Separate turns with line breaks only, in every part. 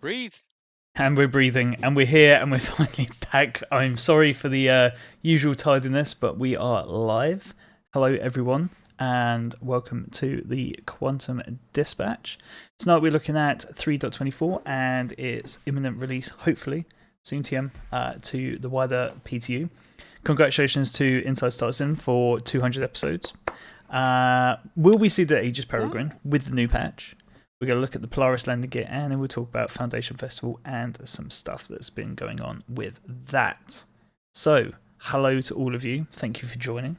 Breathe.
And we're breathing, and we're here, and we're finally back. I'm sorry for the usual tardiness, but we are live. Hello, everyone, and welcome to the Quantum Dispatch. Tonight we're looking at 3.24 and its imminent release, hopefully, soon TM, to the wider PTU. Congratulations to Inside Star Sim for 200 episodes. Will we see the Aegis Peregrine with the new patch? We're going to look at the Polaris landing gear, and then we'll talk about Foundation Festival and some stuff that's been going on with that. So, hello to all of you. Thank you for joining.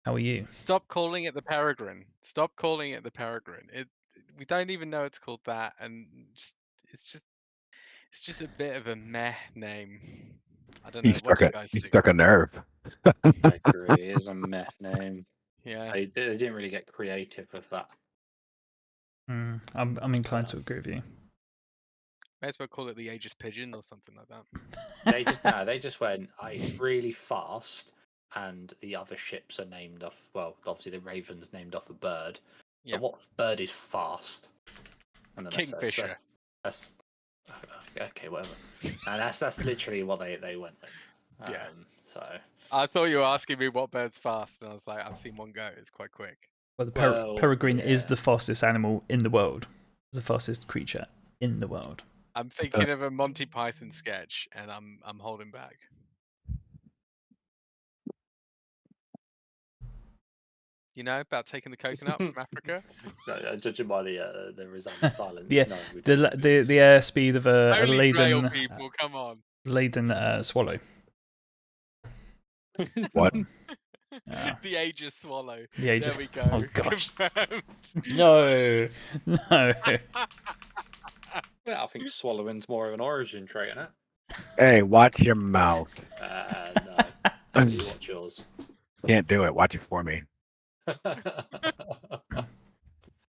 How are you?
Stop calling it the Peregrine. Stop calling it the Peregrine. We don't even know it's called that, and it's just a bit of a meh name. I don't know. What do you guys think?
Stuck a nerve.
I agree. It is a meh name.
Yeah.
They didn't really get creative with that.
I'm inclined to agree with you.
May as well call it the Aegis Pigeon or something like that.
They just went, it's really fast, and the other ships are named off. Well, obviously the Raven's named off a bird.
Yeah.
But what bird is fast? And then
Kingfisher.
That's okay, whatever. And that's literally what they went with.
Yeah.
So
I thought you were asking me what bird's fast, and I was like, I've seen one go. It's quite quick.
Well, the Peregrine is the fastest animal in the world. It's the fastest creature in the world.
I'm thinking of a Monty Python sketch, and I'm holding back. You know about taking the coconut from Africa?
Judging by the resounding silence.
Yeah,
no,
the airspeed of a
Holy Grail,
laden
people, come on.
swallow.
What?
The Aegis swallow.
The Aegis.
There we go.
Oh gosh.
Confirmed.
No.
Yeah, I think swallowing's more of an origin trait, isn't it?
Hey, watch your mouth.
No. You watch yours.
Can't do it. Watch it for me.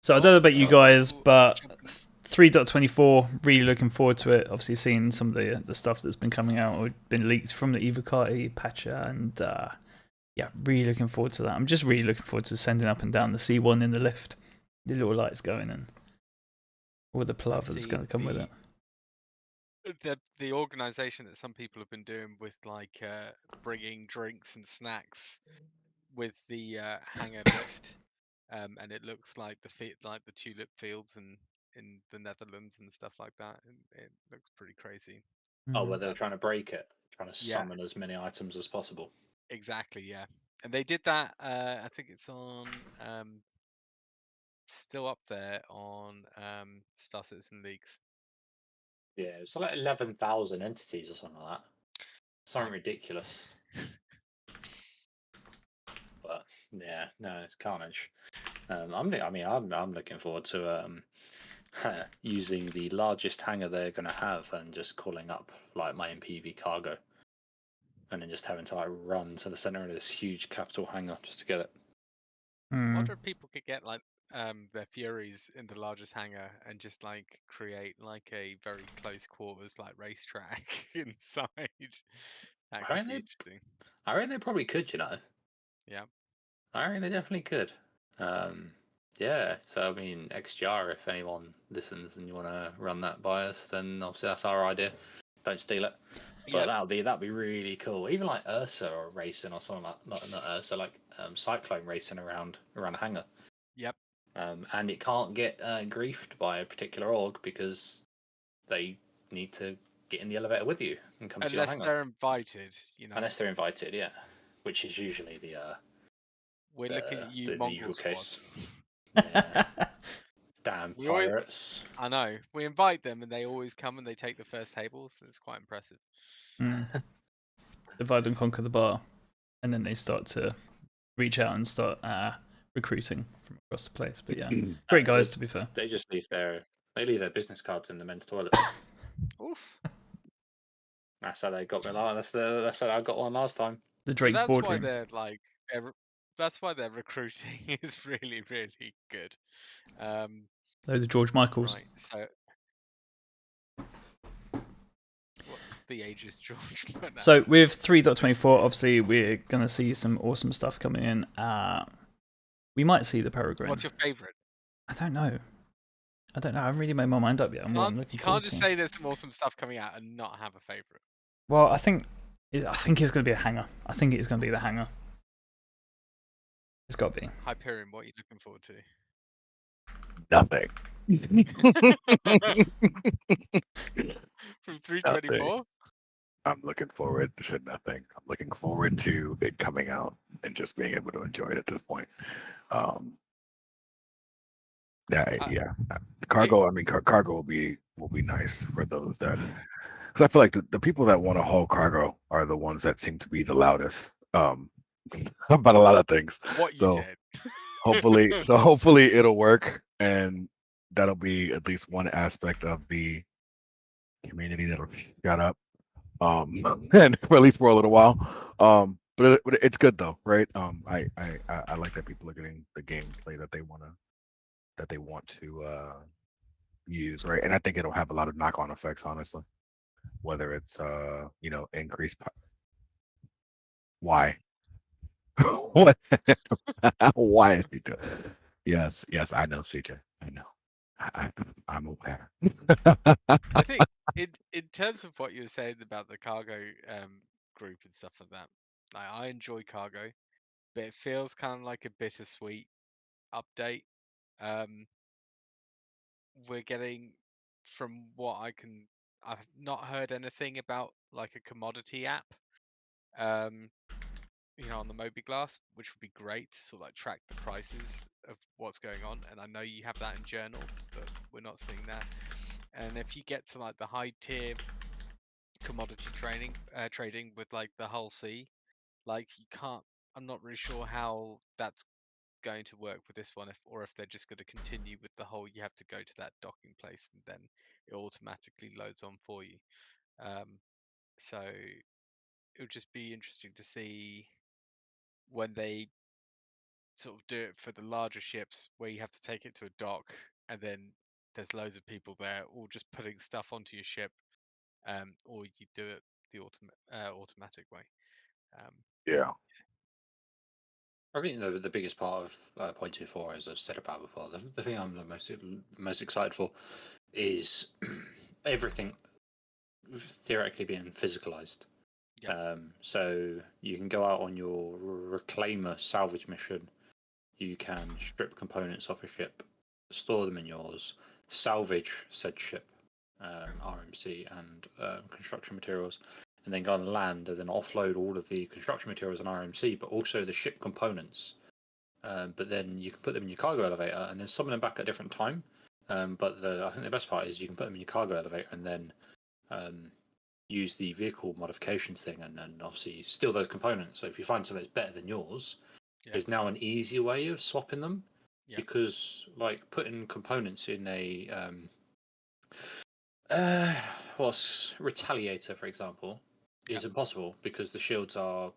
So I don't know about you guys, but 3.24, really looking forward to it. Obviously, seeing some of the stuff that's been coming out or been leaked from the Evocati patcher, and yeah, really looking forward to that. I'm just really looking forward to sending up and down the C1 in the lift, the little lights going, and all the palaver that's going to come with it.
The organization that some people have been doing with like bringing drinks and snacks with the hangar lift, and it looks like the tulip fields in the Netherlands and stuff like that. It looks pretty crazy.
Oh, where they're trying to break it, trying to
Yeah.
summon as many items as possible.
Exactly, yeah. And they did that. I think it's on still up there on Star Citizen Leaks.
Yeah, it's like 11,000 entities or something like that. Something ridiculous. But yeah, no, it's carnage. I'm looking forward to using the largest hangar they're going to have and just calling up like my MPV cargo, and then just having to like run to the center of this huge capital hangar just to get it.
I wonder if people could get like their Furies in the largest hangar and just like create like a very close quarters like racetrack inside. That could be interesting.
I reckon they probably could, you know.
Yeah.
I reckon they definitely could. Yeah, so I mean, XGR, if anyone listens and you want to run that by us, then obviously that's our idea. Don't steal it. But that'd be really cool. Even like Ursa or racing or something like not Ursa, like Cyclone racing around a hangar.
Yep.
And it can't get griefed by a particular org because they need to get in the elevator with you and come to your hangar.
Unless they're invited, you know.
Unless they're invited, yeah. Which is usually the
we're looking at you,
the
Mongol
usual
squad.
case. Yeah. Damn pirates.
I know. We invite them and they always come and they take the first tables. It's quite impressive.
Divide and conquer the bar, and then they start to reach out and start recruiting from across the place. But yeah, great guys, to be fair.
They just leave their business cards in the men's toilets.
Oof.
That's how they got me. That's how I got one last time.
The Drake
so that's
boardroom.
why they're like. That's why their recruiting is really, really good.
The George Michaels.
Right, so the Aegis George.
So with 3.24, obviously we're gonna see some awesome stuff coming in. We might see the Peregrine.
What's your favorite?
I don't know. I don't know. I haven't really made my mind up yet on what I'm
You
looking
can't
forward
just
to.
say there's some awesome stuff coming out and not have a favorite.
Well, I think it's going to be a hanger. I think it's going to be the hanger. It's got to be.
Hyperion, what are you looking forward to?
Nothing.
From 324?
I'm looking forward to nothing. I'm looking forward to it coming out and just being able to enjoy it at this point. Yeah. Cargo. I mean, cargo will be nice for those that. Because I feel like the people that want to haul cargo are the ones that seem to be the loudest about a lot of things.
What you
So
said.
hopefully it'll work, and that'll be at least one aspect of the community that'll shut up. And for at least for a little while. But it's good though, right? I like that people are getting the gameplay that they want to use, right? And I think it'll have a lot of knock-on effects, honestly. Whether it's increased why what why is he doing? Yes, I know, CJ. I know. I'm aware.
I think in terms of what you were saying about the cargo group and stuff like that, I enjoy cargo, but it feels kind of like a bittersweet update. We're getting, from what I've not heard anything about like a commodity app, on the mobiGlas, which would be great to sort of like track the prices of what's going on. And I know you have that in Journal, but we're not seeing that. And if you get to like the high tier commodity trading with like the Hull C, like you can't. I'm not really sure how that's going to work with this one, if they're just going to continue with the whole you have to go to that docking place and then it automatically loads on for you. So it would just be interesting to see when they sort of do it for the larger ships where you have to take it to a dock and then there's loads of people there all just putting stuff onto your ship, or you do it the automatic way.
Yeah.
I think the biggest part of 0.24, as I've said about before, the thing I'm the most excited for is everything theoretically being physicalized.
Yep.
So you can go out on your reclaimer salvage mission. You can strip components off a ship, store them in yours, salvage said ship, RMC and construction materials, and then go on land and then offload all of the construction materials and RMC, but also the ship components. But then you can put them in your cargo elevator and then summon them back at a different time. But I think the best part is you can put them in your cargo elevator and then use the vehicle modifications thing and then obviously steal those components. So if you find something that's better than yours, there's now an easy way of swapping them. Because like putting components in a what's Retaliator, for example, is impossible because the shields are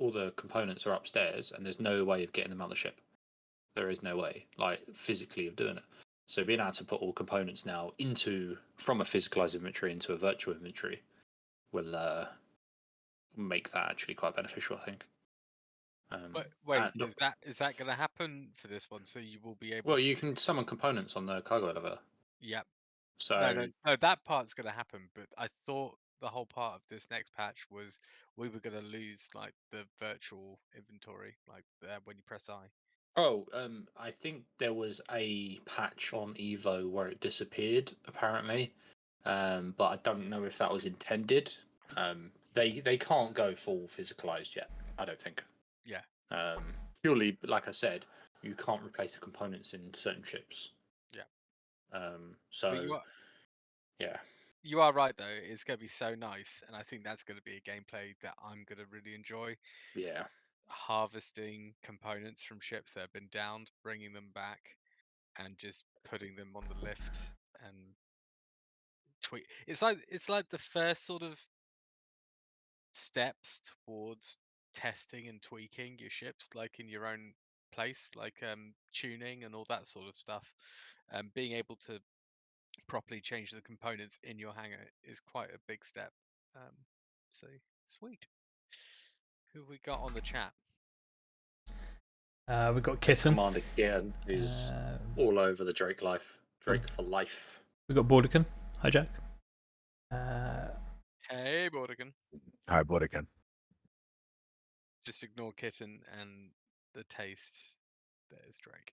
all the components are upstairs and there's no way of getting them out of the ship. There is no way, like physically, of doing it. So being able to put all components now from a physicalized inventory into a virtual inventory will make that actually quite beneficial, I think.
But wait, is that going to happen for this one? So you will be able.
Well, you can summon components on the cargo elevator.
Yep.
So
No, that part's going to happen. But I thought the whole part of this next patch was we were going to lose like the virtual inventory, like when you press I.
Oh, I think there was a patch on Evo where it disappeared, apparently. But I don't know if that was intended. They can't go full physicalized yet, I don't think.
Yeah.
Purely, like I said, you can't replace the components in certain chips.
Yeah.
So, yeah.
You are right though. It's going to be so nice, and I think that's going to be a gameplay that I'm going to really enjoy.
Yeah.
Harvesting components from ships that have been downed, bringing them back, and just putting them on the lift and tweak. It's like the first sort of steps towards testing and tweaking your ships, like in your own place, like tuning and all that sort of stuff. Being able to properly change the components in your hangar is quite a big step. So sweet. Who have we got on the chat?
We've got Kitten.
Commander Kitten, who's all over the Drake life. Drake for life.
We got Borderkin. Hi, Jack.
Hey, Bordigan.
Hi, Bordigan.
Just ignore Kitten and the taste. There's Drake.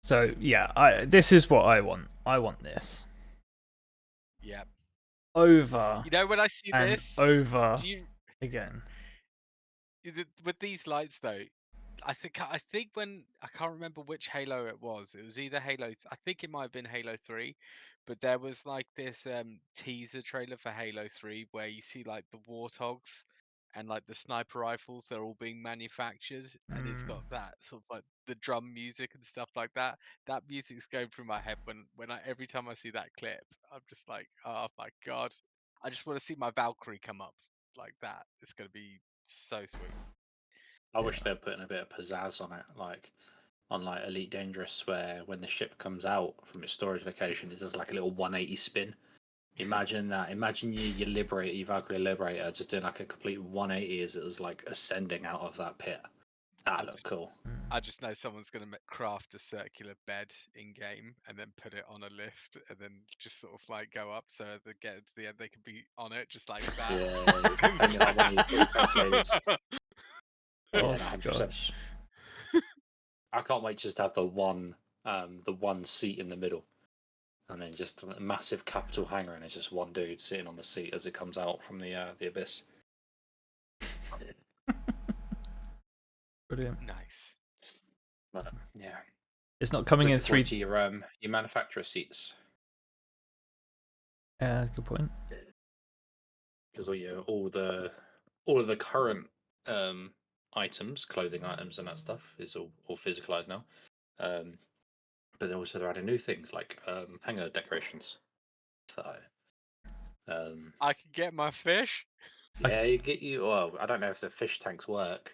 So yeah, this is what I want. I want this
Yeah.
over
You know, when I see
and
this,
over
do you
again.
with these lights though? I think when I can't remember which Halo it was. It was either Halo. I think it might have been Halo 3, but there was like this teaser trailer for Halo 3 where you see like the warthogs and like the sniper rifles. They're all being manufactured, and it's got that sort of like the drum music and stuff like that. That music's going through my head when I every time I see that clip. I'm just like, oh my god! I just want to see my Valkyrie come up like that. It's gonna be so sweet.
I wish they were putting a bit of pizzazz on it, like on like Elite Dangerous, where when the ship comes out from its storage location, it does like a little 180 spin. Imagine that. Imagine your Liberator, your Valkyrie Liberator, just doing like a complete 180 as it was like ascending out of that pit. That looks cool.
I just know someone's going to craft a circular bed in game and then put it on a lift and then just sort of like go up so they get to the end they can be on it just like that.
Yeah, and you'll have one of your photos.
Oh
Yeah, 100%.
gosh.
I can't wait just to have the one seat in the middle, and then just a massive capital hangar, and it's just one dude sitting on the seat as it comes out from the abyss.
Brilliant.
Nice.
But yeah,
It's not coming in
looking forward
3.
to your manufacturer seats,
Good point.
because all of the current items, clothing items, and that stuff is all physicalized now. But then also they're adding new things like hangar decorations. So
I can get my fish.
yeah, you get you. Well, I don't know if the fish tanks work.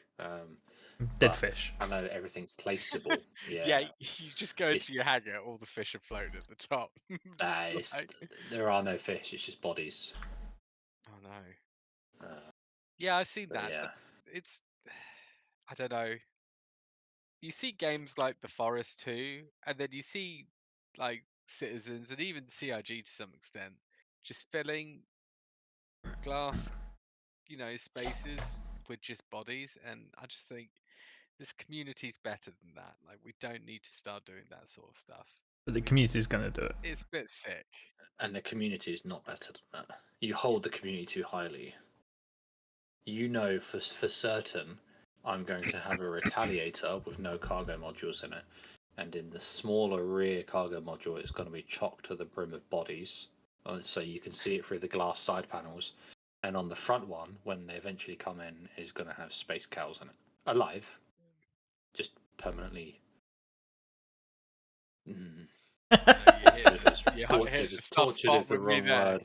Dead
but
fish.
I know everything's placeable.
Yeah,
Yeah,
you just go
It's-
into your hangar, all the fish are floating at the top. Just like-
there are no fish. It's just bodies.
Oh no.
Uh,
Yeah, I've seen
but
that.
yeah,
It's I don't know. You see games like The Forest 2, and then you see like Citizens and even CIG to some extent, just filling glass, spaces with just bodies. And I just think this community's better than that. Like, we don't need to start doing that sort of stuff.
But the community's going to do it.
It's a bit sick.
and the community is not better than that. You hold the community too highly. You know for certain, I'm going to have a Retaliator with no cargo modules in it, and in the smaller rear cargo module, it's going to be chocked to the brim of bodies, so you can see it through the glass side panels. And on the front one, when they eventually come in, is going to have space cows in it, alive, just permanently.
Hit the soft
Tortured is
spot
the
with me
wrong
there.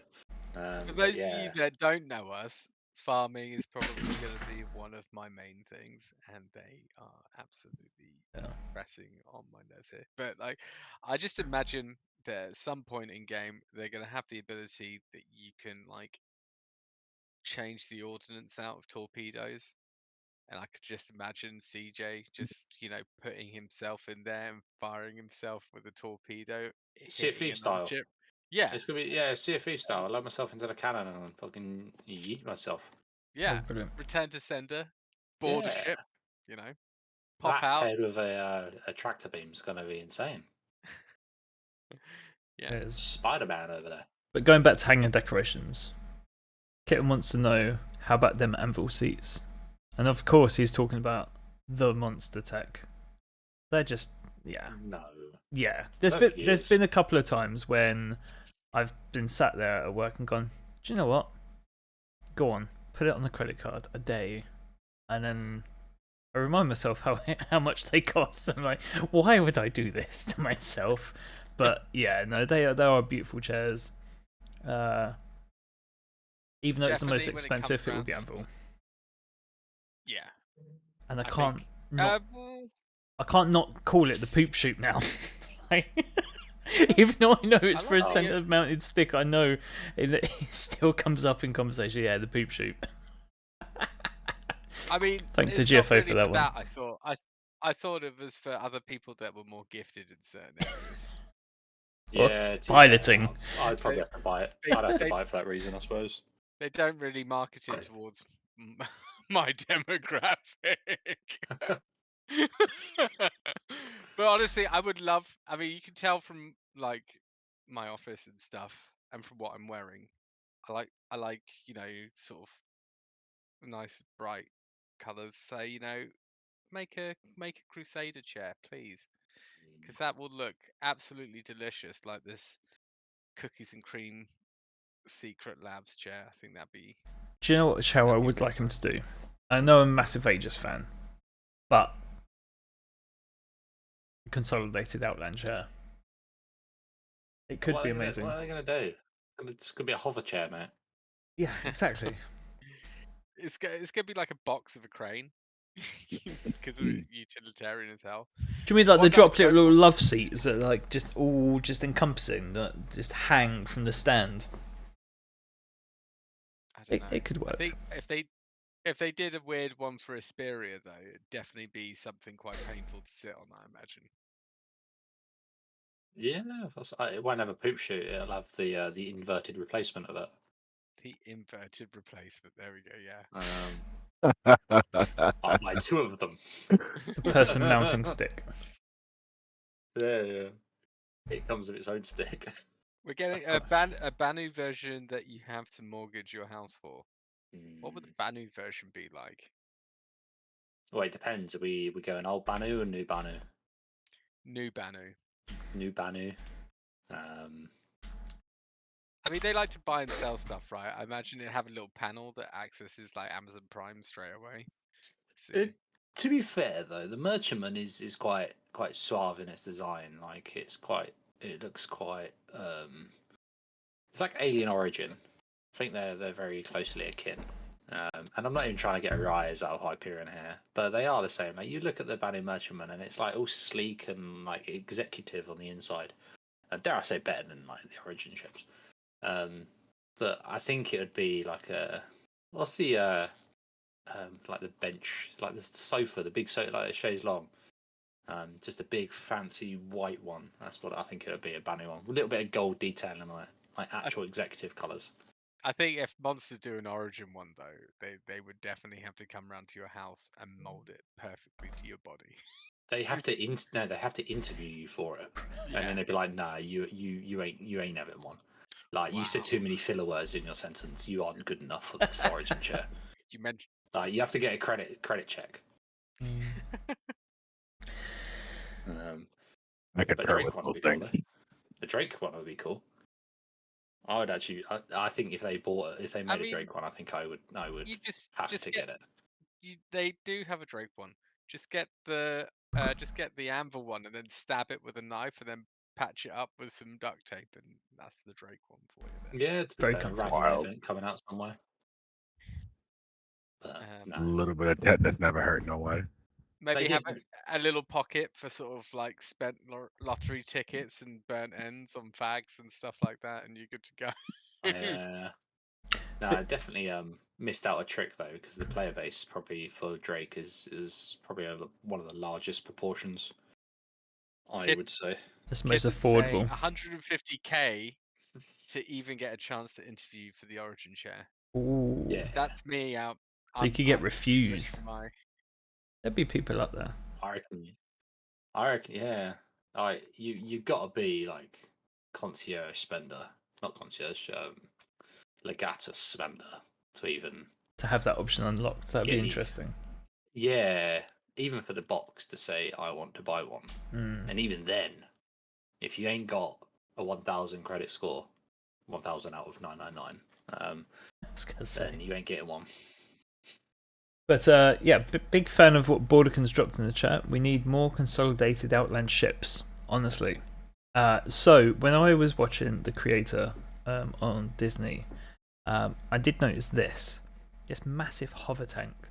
word.
For those of you that don't know us, farming is probably going to be one of my main things, and they are absolutely pressing on my nose here. But like, I just imagine that at some point in game, they're going to have the ability that you can like change the ordnance out of torpedoes. And I could just imagine CJ just, putting himself in there and firing himself with a torpedo, hitting
CFE
another
style.
ship. Yeah,
It's gonna be CFE style. I let myself into the cannon and fucking yeet myself.
yeah.
Brilliant.
Return to sender, board a
Yeah.
ship, pop
That
out.
paired with a tractor beam is gonna be insane.
Yeah.
It is.
Spider-Man over there.
But going back to hangar decorations, Kitten wants to know how about them anvil seats? And of course, he's talking about the monster tech. They're just,
No.
yeah.
Look,
There's
yes.
been a couple of times when I've been sat there at work and gone, do you know what? Go on, put it on the credit card a day, and then I remind myself how much they cost. I'm like, why would I do this to myself? But yeah, no, they are beautiful chairs. Even though it's the most
Definitely when it comes
expensive, it will be
round to-
Anvil.
Yeah.
And I
I
can't
think-
not,
well,
I can't not call it the poop shoot now. Like, even though I know it's for a
like it.
center mounted stick, I know it still comes up in conversation. Yeah, the poop shoot.
I mean,
Thanks to
it's not
GFO
really
for that one.
I thought I thought it was for other people that were more gifted in certain areas.
Or
Yeah, to be fair,
piloting.
I'd
So
probably have to buy it.
they-
I'd have to
they-
buy it for that reason, I suppose.
They don't really market it towards my demographic. But honestly, I would love. I mean, you can tell from like my office and stuff, and from what I'm wearing. I like sort of nice bright colors. So make a Crusader chair, please, because that will look absolutely delicious, like this cookies and cream Secret Labs chair. I think that'd be.
Do you know what show I
That'd be
would
really
like him
nice.
to do? I know I'm a massive Aegis fan, but consolidated Outland share. It could be amazing.
What are they gonna do? It's gonna be a hover chair, mate.
Yeah, exactly.
It's gonna be like a box of a crane, because of utilitarian as hell.
Do you mean like
One
the
that
drop
I don't
little
want-
love seats that are like just all just encompassing that just hang from the stand?
I don't know.
It could
I
work.
think if they did a weird one for Asperia though, it'd definitely be something quite painful to sit on. I imagine.
Yeah, it won't have a poop chute. It'll have the inverted replacement of it.
The inverted replacement. There we go. Yeah.
I'll buy 2 of them.
The person mounting stick.
Yeah. It comes with its own stick.
We're getting a Banu version that you have to mortgage your house for. What would the Banu version be like?
Well, it depends. Are we going old Banu or new Banu?
New Banu.
New Banu.
I mean, they like to buy and sell stuff, right? I imagine it have a little panel that accesses like Amazon Prime straight away. Let's see.
To be fair though, the Merchantman is quite suave in its design. Like it looks quite it's like Alien Origin. I think they're very closely akin. And I'm not even trying to get a rise out of Hyperion here, but they are the same. Like you look at the Banu Merchantman and it's like all sleek and like executive on the inside. Dare I say better than like the Origin ships. But I think it would be like what's the like the bench, like the sofa, the big sofa, like a chaise longue. Just a big fancy white one. That's what I think it would be, a Banu one. A little bit of gold detailing on it, like actual executive colours.
I think if Monster do an Origin one though, they would definitely have to come round to your house and mold it perfectly to your body.
They have to they have to interview you for it, and then they'd be like, "Nah, you ain't having one. Like you said too many filler words in your sentence. You aren't good enough for this Origin chair.
You mentioned
Like you have to get a credit check."
I could
But
pair
Drake
with
one
those
would be cool.
things.
Though. The Drake one would be cool. I would actually. I think if they made a Drake one, I think I would
you just
have to get it.
They do have a Drake one. Just get the Anvil one and then stab it with a knife and then patch it up with some duct tape, and that's the Drake one for you. Then.
Yeah, to be
Very
fair,
comfortable.
Ragnar event coming out somewhere. But
A
no.
little bit of tetanus never hurt no one.
Maybe
They
have
did-
a little pocket for sort of like spent lottery tickets and burnt ends on fags and stuff like that, and you're good to go.
No, I definitely missed out a trick though, because the player base probably for Drake is probably one of the largest proportions. I
Kit-
would say.
It's the most
Kitten's saying
affordable.
150k to even get a chance to interview for the Origin chair.
Ooh.
Yeah,
That's me out.
So you could get
I'm
refused.
switching my-
There'd be people up there.
I reckon, yeah. You got to be like concierge spender, not concierge, legatus spender to even.
To have that option unlocked, that'd be
Yeah,
interesting.
Yeah, even for the box to say I want to buy one, and even then, if you ain't got a 1,000 credit score, 1,000 out of 999,
I was gonna say.
then you ain't getting one.
But yeah, big fan of what Borderkins dropped in the chat. We need more consolidated Outland ships, honestly. So when I was watching the creator on Disney, I did notice this massive hover tank,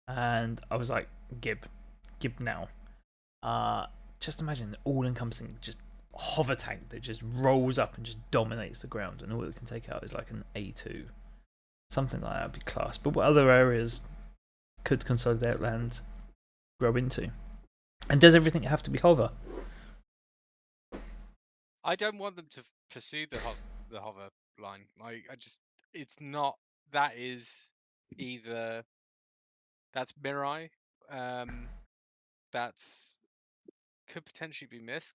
and I was like, Gib now. Just imagine the all-encompassing just hover tank that just rolls up and just dominates the ground, and all it can take out is like an A2, something like that would be class. But what other areas could Consolidated Outland grow into? And does everything have to be hover?
I don't want them to pursue the hover line. Like it's not. That is either that's Mirai, that's could potentially be Misk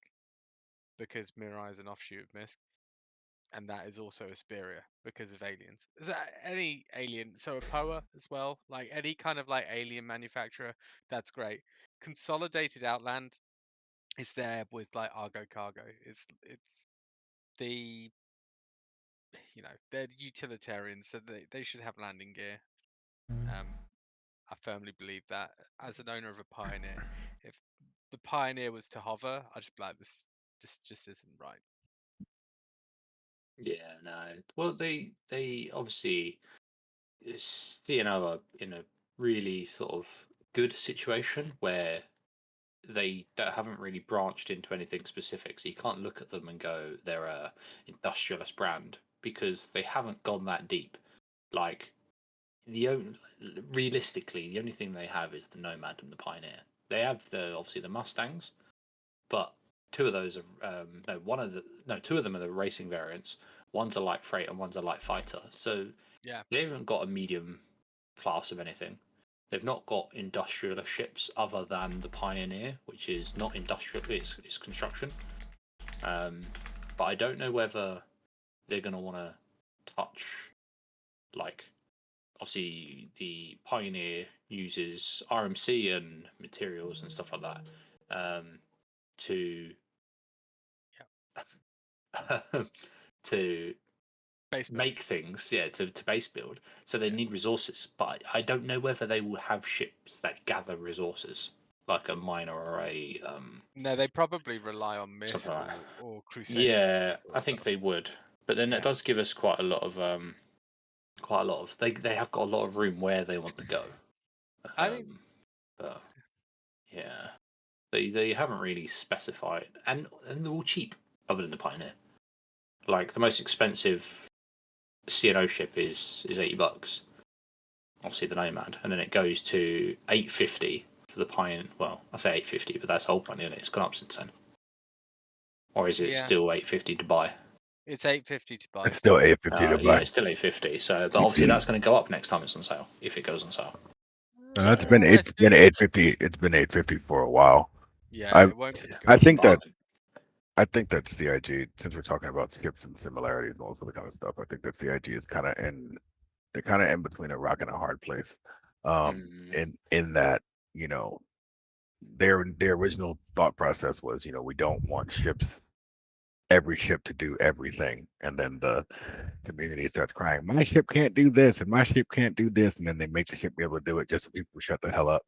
because Mirai is an offshoot of Misk, and that is also Asperia because of aliens. Is that any alien? So a Poa as well, like any kind of like alien manufacturer. That's great. Consolidated Outland is there with like Argo Cargo. It's the they're utilitarians, so they should have landing gear. I firmly believe that. As an owner of a Pioneer, if the Pioneer was to hover, I'd just be like, this just isn't right.
Yeah, no. Well, they obviously are in a really sort of good situation where they haven't really branched into anything specific. So you can't look at them and go they're a industrialist brand because they haven't gone that deep. Like the only, realistically, the only thing they have is the Nomad and the Pioneer. They have obviously the Mustangs, but two of those are two of them are the racing variants. One's a light freight and one's a light fighter. So
Yeah,
they haven't got a medium class of anything. They've not got industrial ships other than the Pioneer, which is not industrial; it's construction. But I don't know whether they're going to want to touch, like, obviously the Pioneer uses RMC and materials and stuff like that to to
base build.
make things, to base build. So they need resources, but I don't know whether they will have ships that gather resources like a miner or a
No, they probably rely on
something
Misk
like that.
or Crusader.
Yeah,
Sort
I
of
think
stuff.
they would, but then it
Yeah.
does give us quite a lot of they have got a lot of room where they want to go.
I think
But yeah, they haven't really specified, and they're all cheap other than the Pioneer. Like the most expensive CNO ship is $80. Obviously the Nomad, and then it goes to 850 for the Pioneer. Well, I say 850, but that's old money, and it's gone up since then. Or is it
yeah,
still 850 to buy?
it's 850 to buy
It's
still.
still 850 to
Yeah,
buy.
it's still 850. So, but obviously that's going to go up next time it's on sale if it goes on sale.
It's been
I
been
think
850. It's been 850 for a while.
yeah,
I
it won't
Yeah,
go
I
up
think
much.
that I think that CIG, since we're talking about ships and similarities and all sort of kind of stuff, I think that CIG is kind of in between a rock and a hard place.
Mm,
In that, you know, their original thought process was, we don't want every ship to do everything, and then the community starts crying, my ship can't do this and my ship can't do this, and then they make the ship be able to do it just so people shut the hell up.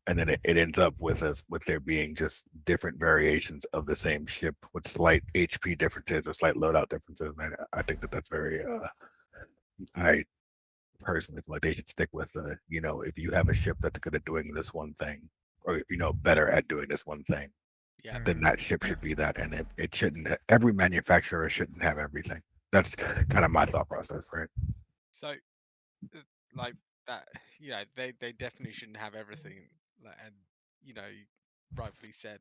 And then it ends up with there being just different variations of the same ship with slight HP differences or slight loadout differences. And I think that that's very I personally feel like they should stick with if you have a ship that's good at doing this one thing, or better at doing this one thing,
Yeah.
then that ship should be that, and it shouldn't. Every manufacturer shouldn't have everything. That's kind of my thought process, right?
So like that, they definitely shouldn't have everything. And you rightfully said,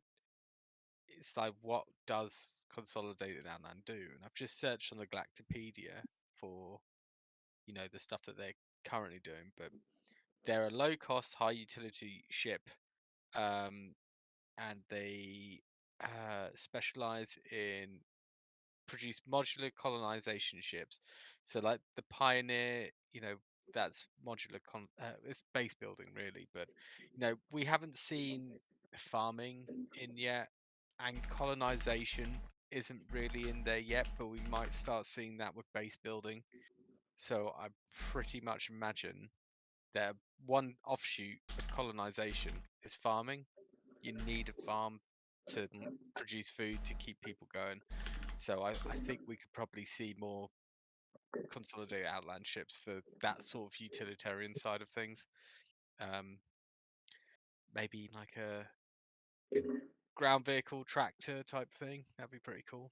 it's like, what does Consolidated Outland do? And I've just searched on the Galactopedia for the stuff that they're currently doing, but they're a low cost, high utility ship, um, and they specialize in produce modular colonization ships. So like the Pioneer, that's modular it's base building really, but we haven't seen farming in yet, and colonization isn't really in there yet, but we might start seeing that with base building. So I pretty much imagine that one offshoot of colonization is farming. You need a farm to produce food to keep people going. So I think we could probably see more consolidated outland ships for that sort of utilitarian side of things. Um, maybe like a ground vehicle tractor type thing. That'd be pretty cool.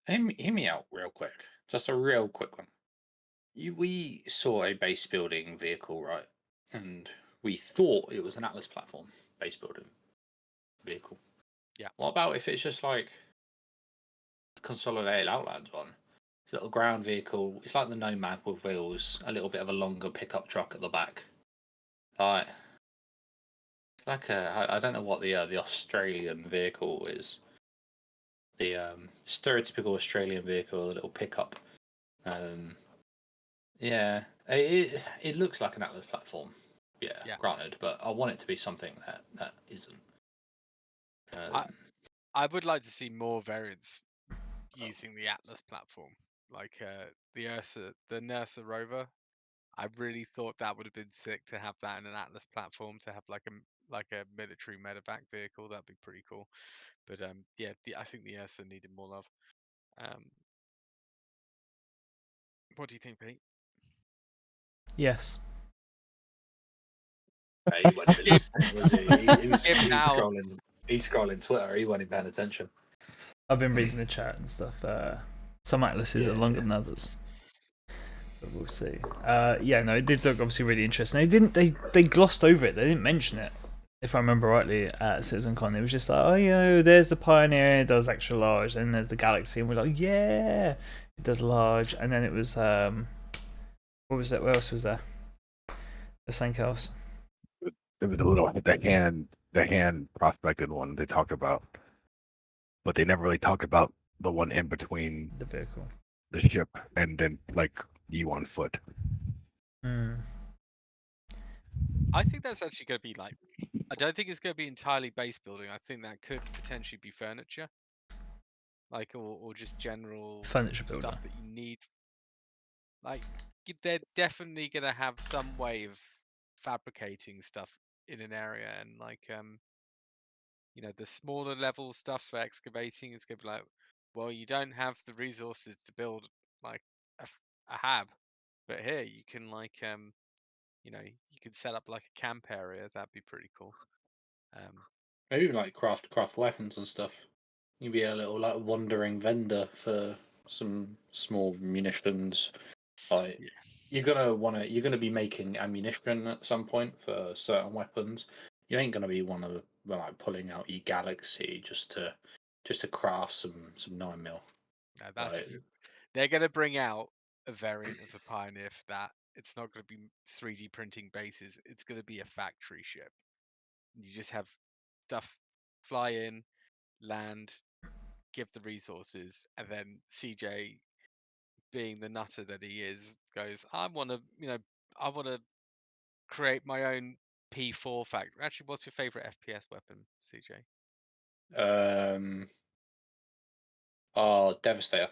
hear me out real quick. Just a real quick one. We saw a base building vehicle, right? And we thought it was an Atlas platform base building vehicle.
Yeah.
What about if it's just like the Consolidated Outlands one? It's a little ground vehicle. It's like the Nomad with wheels, a little bit of a longer pickup truck at the back. Like I don't know what the Australian vehicle is. The stereotypical Australian vehicle, a little pickup. Yeah, it looks like an Atlas platform. Yeah,
Yeah.
granted, but I want it to be something that isn't.
I would like to see more variants using the Atlas platform, like the NERSA rover. I really thought that would have been sick to have that in an Atlas platform, to have like a military medevac vehicle. That'd be pretty cool. But yeah, I think the Ursa needed more love. What do you think, Pete?
Yes.
He wasn't even listening, was he? He was
now.
scrolling. He's scrolling Twitter. He wasn't paying attention.
I've been reading the chat and stuff. Some atlases are longer than others. But we'll see. Yeah, no, it did look obviously really interesting. They glossed over it. They didn't mention it, if I remember rightly, at CitizenCon. It was just like, oh, there's the Pioneer, it does extra large, and there's the Galaxy, and we're like, yeah, it does large. And then it was what was that? What else was there? There's something else.
It was a little the hand prospected one they talked about, but they never really talked about the one in between
the vehicle,
the ship, and then like you on foot.
I think that's actually going to be like. I don't think it's going to be entirely base building. I think that could potentially be furniture, like or just general
furniture builder
stuff that you need. Like they're definitely going to have some way of fabricating stuff in an area, and like the smaller level stuff for excavating is going to be like, well, you don't have the resources to build like a hab, but here you can like you can set up like a camp area. That'd be pretty cool.
Maybe like craft weapons and stuff. You'd be a little like wandering vendor for some small munitions. Like you're gonna be making ammunition at some point for certain weapons. You ain't gonna be like pulling out your Galaxy just to craft some 9mm.
No, they're going to bring out a variant of the Pioneer for that. It's not going to be 3D printing bases. It's going to be a factory ship. You just have stuff fly in, land, give the resources, and then CJ, being the nutter that he is, goes, I want to create my own P4 factory. Actually, what's your favorite FPS weapon, CJ?
Devastator.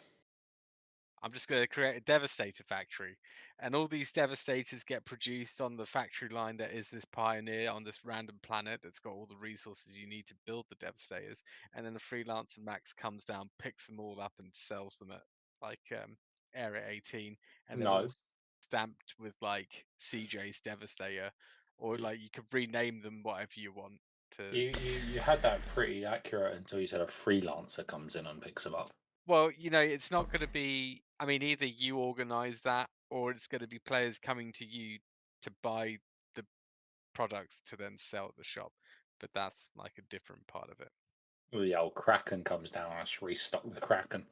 I'm just going to create a Devastator factory, and all these Devastators get produced on the factory line that is this Pioneer on this random planet that's got all the resources you need to build the Devastators, and then the Freelancer Max comes down, picks them all up, and sells them at like Area 18, and they're all stamped with like CJ's Devastator, or like you could rename them whatever you want.
You had that pretty accurate until you said a freelancer comes in and picks them up.
Well, it's not going to be. I mean, either you organize that, or it's going to be players coming to you to buy the products to then sell at the shop. But that's like a different part of it.
Well, the old Kraken comes down and I just restock the Kraken.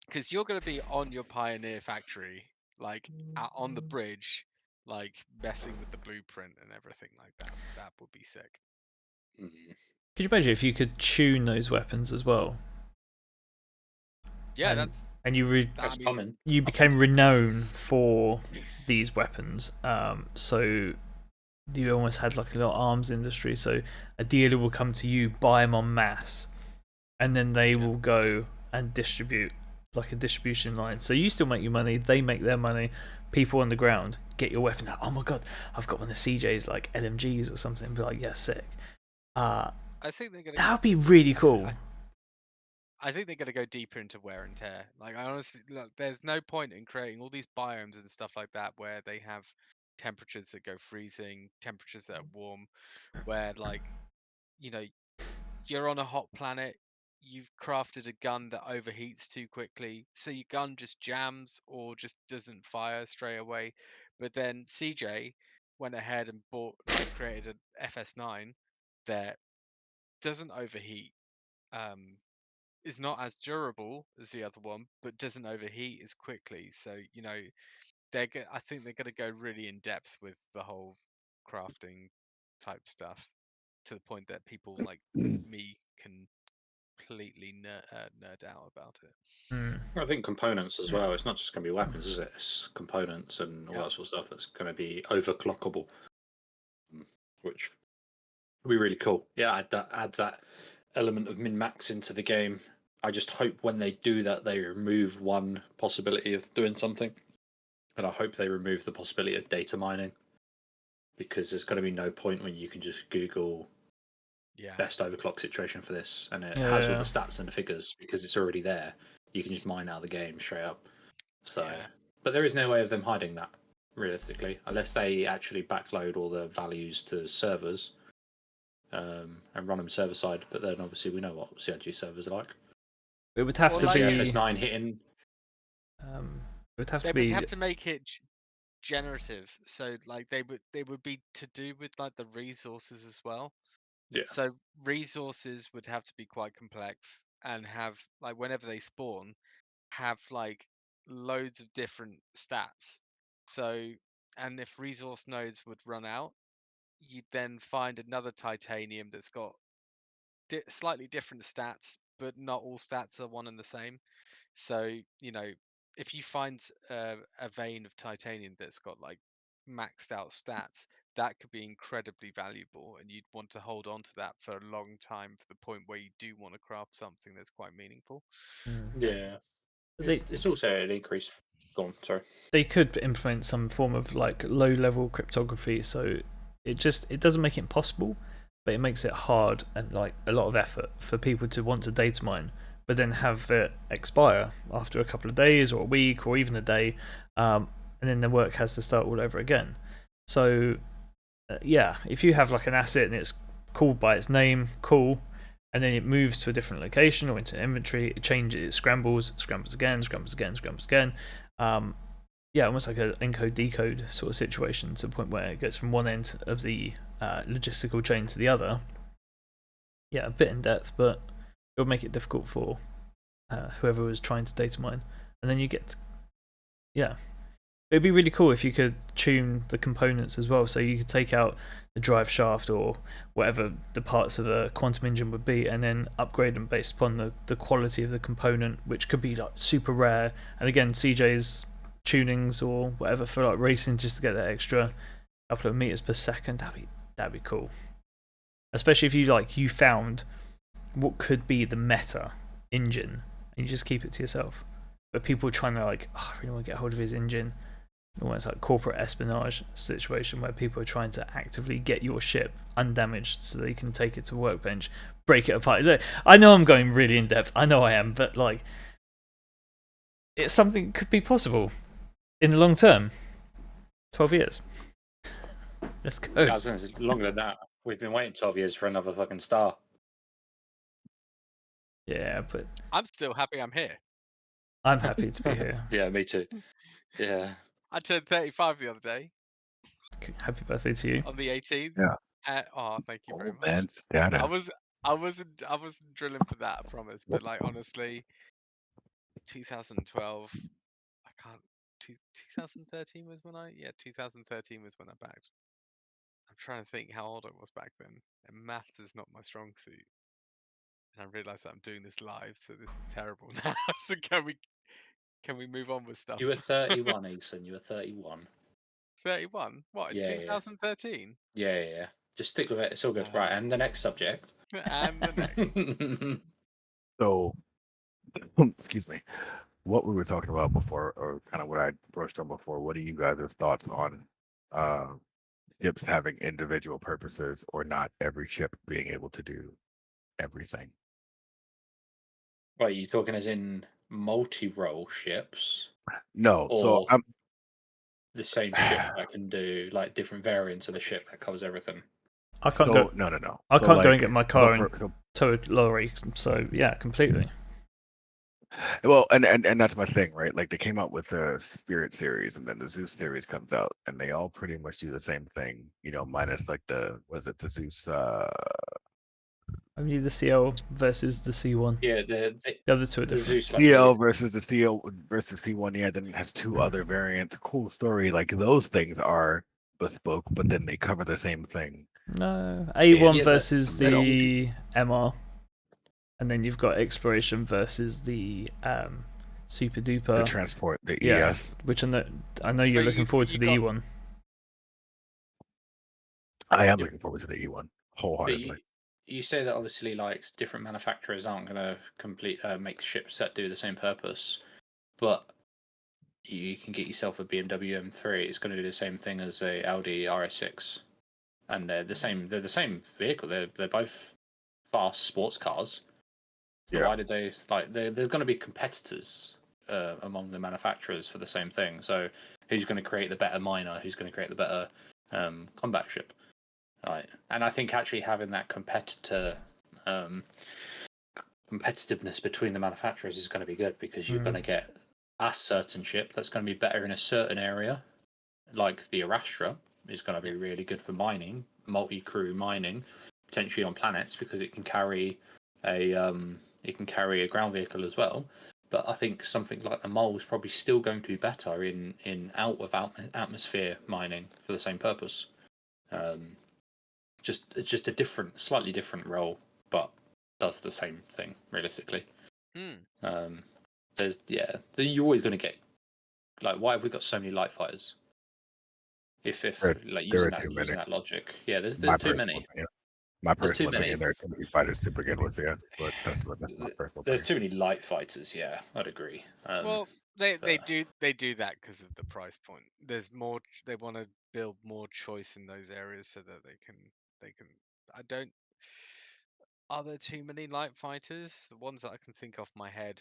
Because you're going to be on your Pioneer factory, like on the bridge, like messing with the blueprint and everything like that. That would be sick.
Mm-hmm.
Could you imagine if you could tune those weapons as well?
Yeah,
and you became renowned for these weapons. So you almost had like a little arms industry. So a dealer will come to you, buy them en masse, and then they will go and distribute like a distribution line. So you still make your money, they make their money. People on the ground get your weapon. Oh my god, I've got one of CJ's like LMGs or something. Be like, yeah, sick.
I think they're gonna.
That would be really cool.
I think they're going to go deeper into wear and tear. Like, I honestly, look, there's no point in creating all these biomes and stuff like that where they have temperatures that go freezing, temperatures that are warm, where, like, you're on a hot planet, you've crafted a gun that overheats too quickly, so your gun just jams or just doesn't fire straight away. But then CJ went ahead and created an FS9 that doesn't overheat, is not as durable as the other one, but doesn't overheat as quickly. So I think they're going to go really in depth with the whole crafting type stuff, to the point that people like me can completely nerd out about it.
I think components as well. It's not just going to be weapons, is it? It's components and all
Yeah.
that sort of stuff that's going to be overclockable, which will be really cool. Yeah, add that element of min-max into the game. I just hope when they do that, they remove one possibility of doing something, and I hope they remove the possibility of data mining, because there's going to be no point when you can just Google
Yeah.
best overclock situation for this, and it has all the stats and the figures because it's already there. You can just mine out of the game straight up. So, but there is no way of them hiding that realistically, unless they actually backload all the values to servers and run them server side. But then obviously we know what CRG servers are like.
It would have to
like
be
FS9 hitting.
it would have
They
to be.
would have to make it generative, so like they would be to do with like the resources as well.
Yeah.
So resources would have to be quite complex and have, like, whenever they spawn, have like loads of different stats. So, and if resource nodes would run out, you'd then find another titanium that's got slightly different stats, but not all stats are one and the same. So, if you find a vein of titanium that's got like maxed out stats, that could be incredibly valuable, and you'd want to hold on to that for a long time, for the point where you do want to craft something that's quite meaningful.
Yeah. It's also an increase. Go on, sorry.
They could implement some form of like low-level cryptography, so it doesn't make it impossible, but it makes it hard and like a lot of effort for people to want to data mine, but then have it expire after a couple of days or a week or even a day, and then the work has to start all over again. So yeah, if you have like an asset and it's called by its name, cool, and then it moves to a different location or into inventory, it changes, it scrambles again, scrambles again. Yeah, almost like an encode decode sort of situation, to the point where it goes from one end of the logistical chain to the other. Yeah, a bit in depth, but it would make it difficult for whoever was trying to data mine. And then you get, it'd be really cool if you could tune the components as well, so you could take out the drive shaft or whatever the parts of a quantum engine would be, and then upgrade them based upon the quality of the component, which could be like super rare. And again, CJ's tunings or whatever for like racing, just to get that extra couple of meters per second. That'd be cool, especially if you found what could be the meta engine and you just keep it to yourself. But people are trying to I really want to get hold of his engine. Almost like corporate espionage situation, where people are trying to actively get your ship undamaged so they can take it to Workbench, break it apart. Look, I know I'm going really in depth, I know I am, but like, it's something that could be possible in the long term. 12 years. Let's go.
I was going to say, longer than that. We've been waiting 12 years for another fucking star.
Yeah, but
I'm still happy I'm here.
I'm happy to be here.
Yeah, me too. Yeah.
I turned 35 the other day.
Happy birthday to you.
On the 18th.
Yeah.
Thank you very much.
Man, data.
I wasn't drilling for that, I promise. But like, honestly, 2012. 2013 was when 2013 was when I backed. I'm trying to think how old I was back then, and maths is not my strong suit. And I realise that I'm doing this live, so this is terrible now. So can we move on with stuff?
You were 31, Ethan. You were 31.
31? What, in 2013?
Yeah. Just stick with it. It's all good. Right, and the next subject.
And the next.
So, excuse me. What we were talking about before, or kind of what I brushed on before, what are you guys' thoughts on ships having individual purposes, or not every ship being able to do everything?
Right, you talking as in multi-role ships?
No, so I'm
the same ship that can do like different variants of the ship that covers everything.
I can't go.
No.
I
So,
can't go
like,
and get my car and
so
tow a lorry. So yeah, completely.
Well, and that's my thing, right? Like they came out with the Spirit series, and then the Zeus series comes out, and they all pretty much do the same thing, minus like the Zeus?
Only the CL versus the C1.
Yeah,
The other two are
the
different.
Zeus like
CL versus the CL versus C1. Yeah, then it has two other variants. Cool story. Like those things are bespoke, but then they cover the same thing.
No, A1
Yeah,
versus
I don't-
the MR, and then you've got Exploration versus the Super
The
Duper.
transport, the
Yeah,
ES.
which I know you're
But
looking forward to
you
the
got
E1.
I am
Yeah.
looking forward to the E1
But
wholeheartedly.
you say that obviously like different manufacturers aren't going to make the ship set do the same purpose, but you can get yourself a BMW M3. It's going to do the same thing as a Audi RS6, and they're the same. They're the same vehicle. They're both fast sports cars. So
Yeah.
why did they like? They're going to be competitors among the manufacturers for the same thing. So who's going to create the better miner? Who's going to create the better combat ship? Right. And I think actually having that competitiveness between the manufacturers is going to be good because you're going to get a certain ship that's going to be better in a certain area, like the Arastra is going to be really good for mining, multi-crew mining, potentially on planets because it can carry a ground vehicle as well. But I think something like the Mole is probably still going to be better in out of atmosphere mining for the same purpose. Um, it's just a slightly different role, but does the same thing realistically. Um, you're always going to get like, why have we got so many light fighters? If like
There are too many.
using that logic, yeah, there's
My
too
personal
many.
opinion. My
There's too
personal
many.
opinion. There are too many fighters to begin with. Yeah, but that's my personal
There's
opinion.
too many light fighters. Yeah, I'd agree.
well, they
But
do that because of the price point. There's more. They want to build more choice in those areas so that they can. I don't. Are there too many light fighters? The ones that I can think off my head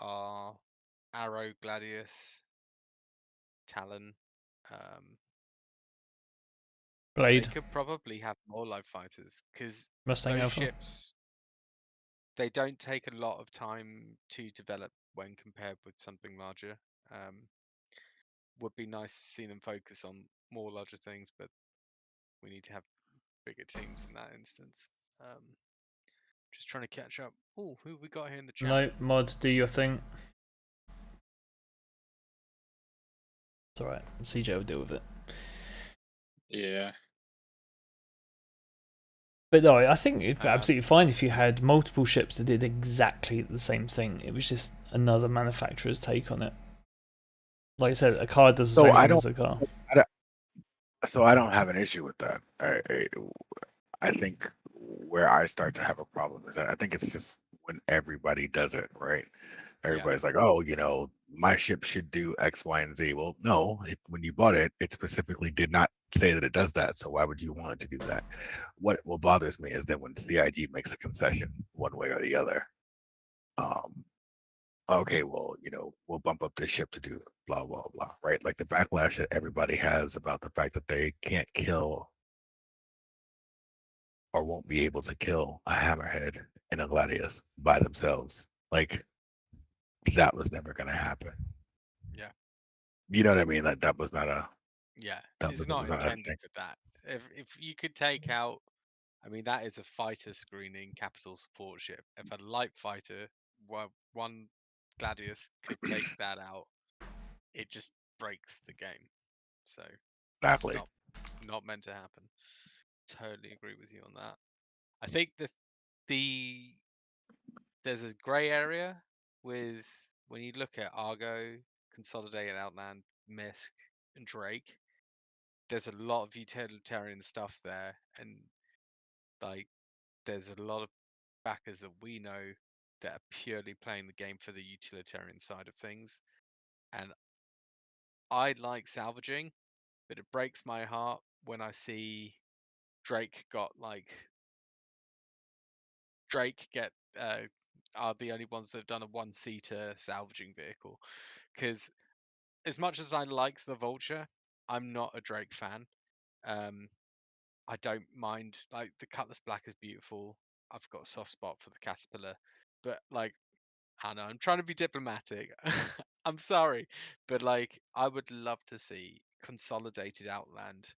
are Arrow, Gladius, Talon. Um, they
Blade,
could probably have more light fighters because
Mustang
those
Alpha.
ships they don't take a lot of time to develop when compared with something larger. Would be nice to see them focus on more larger things, but we need to have bigger teams in that instance. Just trying to catch up. Oh, who we got here in the chat?
No, mod, do your thing. It's alright. CJ will deal with it.
yeah,
But no, I think it'd be absolutely fine if you had multiple ships that did exactly the same thing. It was just another manufacturer's take on it. Like I said, a car does the
So
same
I
thing
don't.
as a car.
I don't have an issue with that. I think where I start to have a problem is that I think it's just when everybody does it, right?
Yeah,
Everybody's like, oh, my ship should do X, Y, and Z. Well, no, when you bought it, it specifically did not say that it does that. So why would you want it to do that? What bothers me is that when CIG makes a concession one way or the other, um, okay, well, we'll bump up this ship to do blah, blah, blah, right? Like the backlash that everybody has about the fact that they can't kill or won't be able to kill a hammerhead and a gladius by themselves. Like that was never going to happen.
yeah,
You know what I mean? That was not a
yeah.
that
It's
was,
not
not a
intended
thing.
for that. If you could take out, I mean, that is a fighter screening capital support ship. If a light fighter, one Gladius could take that out, it just breaks the game. So it's
Exactly.
not meant to happen. Totally agree with you on that. I think the there's a grey area with when you look at Argo, Consolidated Outland, Misk, and Drake. There's a lot of utilitarian stuff there, and like there's a lot of backers that we know that are purely playing the game for the utilitarian side of things. And I like salvaging, but it breaks my heart when I see Drake get are the only ones that have done a one-seater salvaging vehicle. Because as much as I like the Vulture, I'm not a Drake fan. I don't mind, like, the Cutlass Black is beautiful. I've got a soft spot for the Caterpillar, but like I don't know. I'm trying to be diplomatic. I'm sorry, but like I would love to see consolidated Outland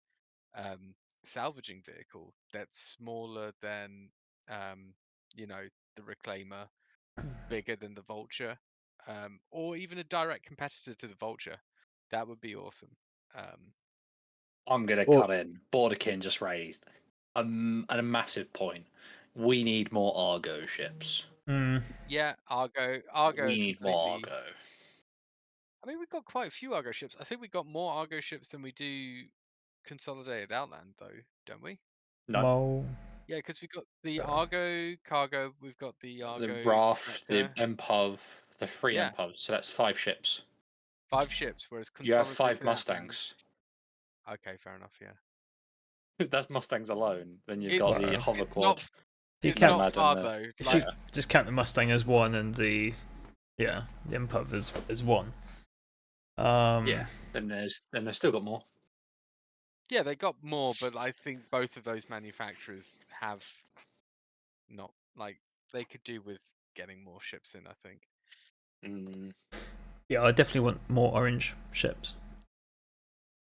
um, salvaging vehicle that's smaller than um, you know, the Reclaimer, bigger than the Vulture, or even a direct competitor to the Vulture. That would be awesome.
I'm gonna
Well-
come in. Borderkin just raised a massive point. We need more Argo ships.
Yeah, Argo
We need more
completely.
Argo.
I mean, we've got quite a few Argo ships. I think we got more Argo ships than we do consolidated Outland, though, don't we?
No,
Well,
Yeah, because we've got the Argo cargo, we've got the
the
Argo
Raft, the
Scepter.
Empov, the three
Yeah,
Empovs. So that's 5 ships.
5 ships, whereas
You have
consolidated
5
Outland.
Mustangs.
Okay, fair enough. Yeah,
That's Mustangs alone. Then you've
it's
got the hover
it's
quad.
not
You
it's
can't
not
imagine
far
the-
though.
if
Like
you just count the Mustang as one and the Impuv as one.
Yeah. Then they've still got more.
yeah, they got more, but I think both of those manufacturers have not like they could do with getting more ships in. I think.
Yeah, I definitely want more orange ships.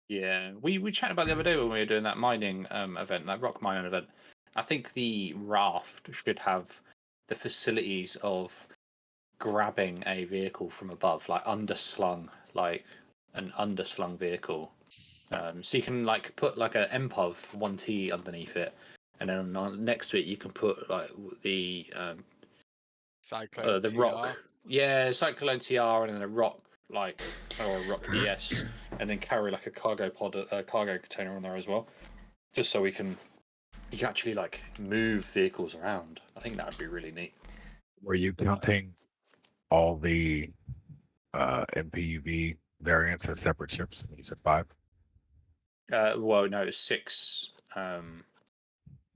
Yeah, we chatted about the other day when we were doing that mining event, that rock mining event. I think the Raft should have the facilities of grabbing a vehicle from above, like like an underslung vehicle. So you can like put like an Empov 1T underneath it, and then next to it you can put like the
Cyclone
the
TR.
rock, yeah, Cyclone TR, and then a rock like or a rock DS, and then carry like a cargo pod, a cargo container on there as well, just so you can actually like move vehicles around. I think that would be really neat.
Were you counting all the MPUV variants as separate ships? You said 5.
Well, no, it's 6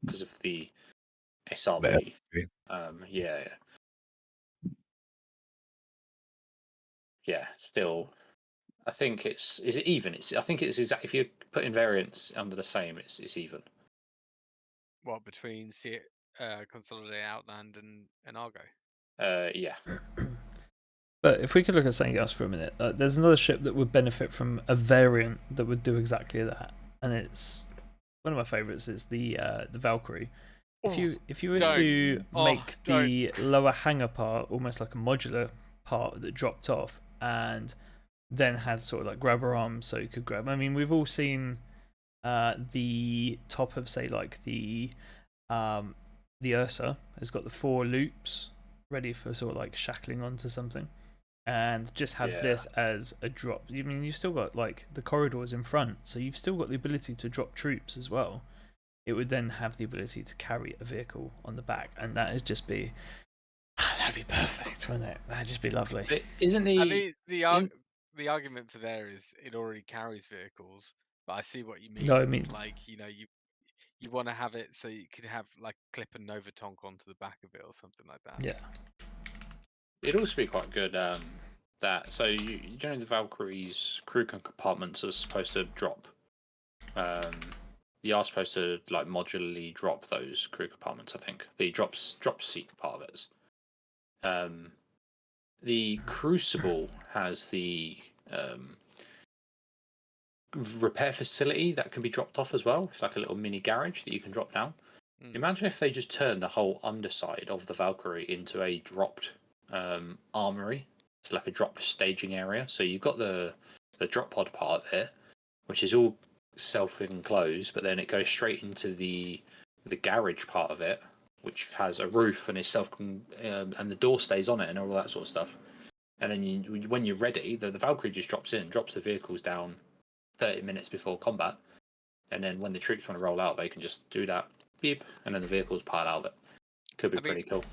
because of the SRV.
The
Yeah, yeah. Still, I think it's is it even? I think it's exactly if you put in variants under the same, it's even.
What between Consolidated Outland and Argo?
Yeah.
But if we could look at something else for a minute, there's another ship that would benefit from a variant that would do exactly that, and it's one of my favourites. Is the Valkyrie. If you were to make the lower hangar part almost like a modular part that dropped off, and then had sort of like grabber arms so you could grab. I mean, we've all seen the top of say like the Ursa has got the 4 loops ready for sort of like shackling onto something, and just have this as a drop. I mean, you've still got like the corridors in front, so you've still got the ability to drop troops as well. It would then have the ability to carry a vehicle on the back, and that would just be that'd be perfect, wouldn't it? That'd just be lovely.
But isn't
I mean, the argument for there is it already carries vehicles, but I see what you mean.
No, I mean
like you want to have it so you could have like clip a Nova Tonk onto the back of it or something like that.
yeah.
it'd also be quite good that so you know the Valkyrie's crew compartments are supposed to drop. You are supposed to like modularly drop those crew compartments. I think the drop seat part of it. The Crucible has the repair facility that can be dropped off as well. It's like a little mini garage that you can drop down. Imagine if they just turned the whole underside of the Valkyrie into a dropped armory. It's like a drop staging area. So you've got the drop pod part of it, which is all self-enclosed, but then it goes straight into the garage part of it, which has a roof and is and the door stays on it and all that sort of stuff. And then when you're ready, the Valkyrie just drops the vehicles down 30 minutes before combat, and then when the troops want to roll out, they can just do that beep, and then the vehicles pile out of it. Could be pretty cool.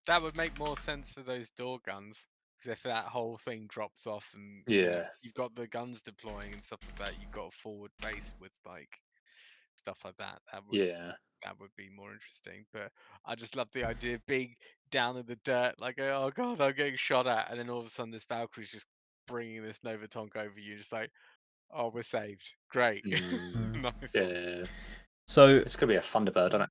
That would make more sense for those door guns, because if that whole thing drops off and you've got the guns deploying and stuff like that, you've got a forward base with like stuff like that. That would be more interesting. But I just love the idea of being down in the dirt, like, oh god, I'm getting shot at, and then all of a sudden this Valkyrie's just bringing this Nova Tonk over you, just like, oh, we're saved, great. Nice one.
Yeah.
So
It's gonna be a Thunderbird, isn't it?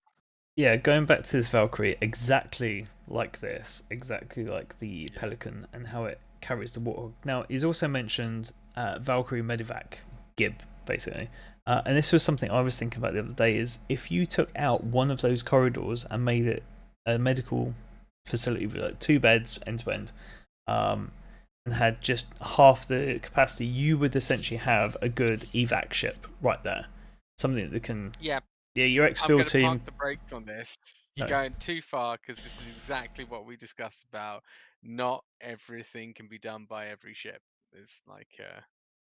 Yeah, going back to this Valkyrie, exactly like this, exactly like the
Yeah.
Pelican, and how it carries the Warthog. Now, he's also mentioned Valkyrie Medivac Gib, basically. And this was something I was thinking about the other day, is if you took out one of those corridors and made it a medical facility with like 2 beds end to end, and had just half the capacity, you would essentially have a good evac ship right there. Something that can...
Yeah,
Yeah, your
I'm
exfil
going to
team...
park the brakes on this. You're
No.
going too far because this is exactly what we discussed about. Not everything can be done by every ship. It's like,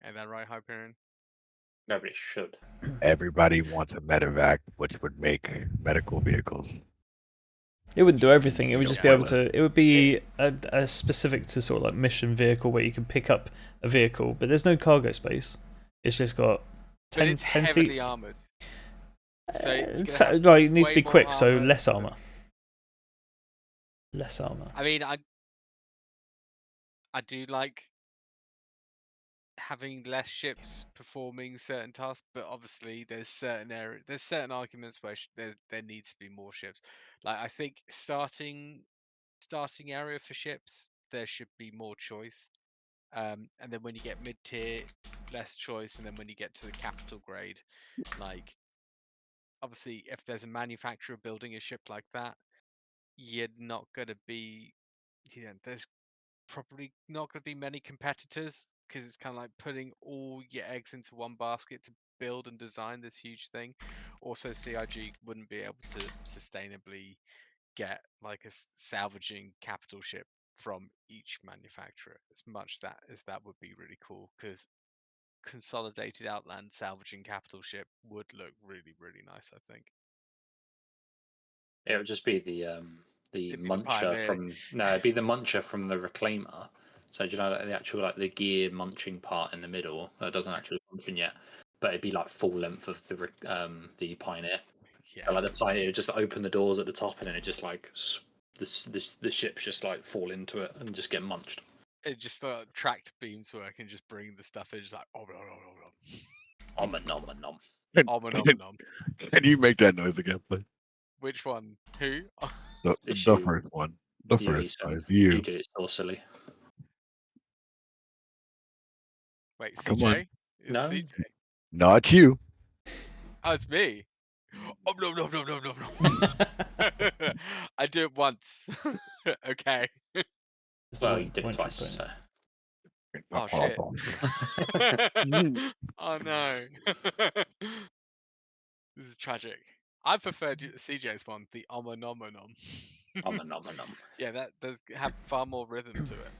ain't that right, Hyperion?
Nobody should.
Everybody wants a medevac, which would make medical vehicles.
It wouldn't do everything. It would just be able
pointless.
to... It would be a specific to sort of like mission vehicle where you can pick up a vehicle, but there's no cargo space. It's just got
But
10,
it's
10
heavily
seats.
armored. So you're gonna
So,
have
right, it needs to
way
be
more
quick, so
armor
less
than-
armor. Less armor.
I mean, I do like having less ships performing certain tasks, but obviously there's certain arguments where there needs to be more ships. Like I think starting area for ships, there should be more choice. And then when you get mid tier, less choice, and then when you get to the capital grade, like obviously if there's a manufacturer building a ship like that, you're not gonna be, there's probably not going to be many competitors because it's kind of like putting all your eggs into one basket to build and design this huge thing. Also, CIG wouldn't be able to sustainably get like a salvaging capital ship from each manufacturer as much as that would be really cool, because consolidated outland salvaging capital ship would look really, really nice, I think.
It would just be the
It'd be the
muncher
Pioneer.
from it'd be the muncher from the Reclaimer. So do you know like, the actual like the gear munching part in the middle that doesn't actually function yet, but it'd be like full length of the Pioneer.
Yeah,
So, like the Pioneer would just open the doors at the top and then it just like the ships just like fall into it and just get munched.
it just tracked beams work and just bring the stuff in, just like oh,
Om a nom a nom.
nom.
Can you make that noise again, please?
Which one? Who?
The
It's
the
you.
first one. The
You,
first one
Ethan.
is
You
you.
did it saucily.
Wait,
Come on.
CJ? Is
No.
CJ?
Not you.
Oh, it's me. Oh no. I do it once. Okay.
It's the
Well,
one-
you did
one
it
trick
twice.
pony.
So.
Oh shit.
Mm.
Oh no. This is tragic. I preferred CJ's one, the omonomonom.
Om a nom a nom.
Yeah, that does have far more rhythm to it.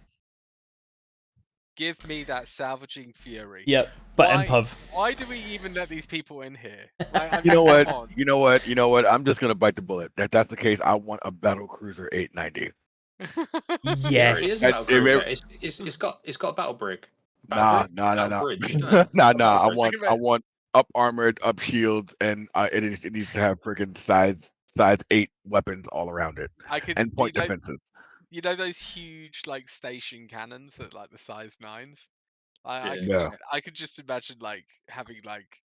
Give me that salvaging fury.
Yep, but
Why-
MPUV.
Why do we even let these people in here? Like, I
You know
mean,
what?
come on.
You know what? You know what? I'm just gonna bite the bullet. That's the case. I want a battle cruiser 890.
Yeah, it is a
Yes.
battle
If
brig. It's got a battle brig.
Nah,
Battle
nah, nah,
Battle
nah,
bridge,
nah, nah.
Battle bridge.
I want up armored, up shields, and it needs to have freaking size 8 weapons all around it
I could,
and point defenses.
you know those huge like station cannons that like the size 9s.
Yeah.
I could just imagine like having like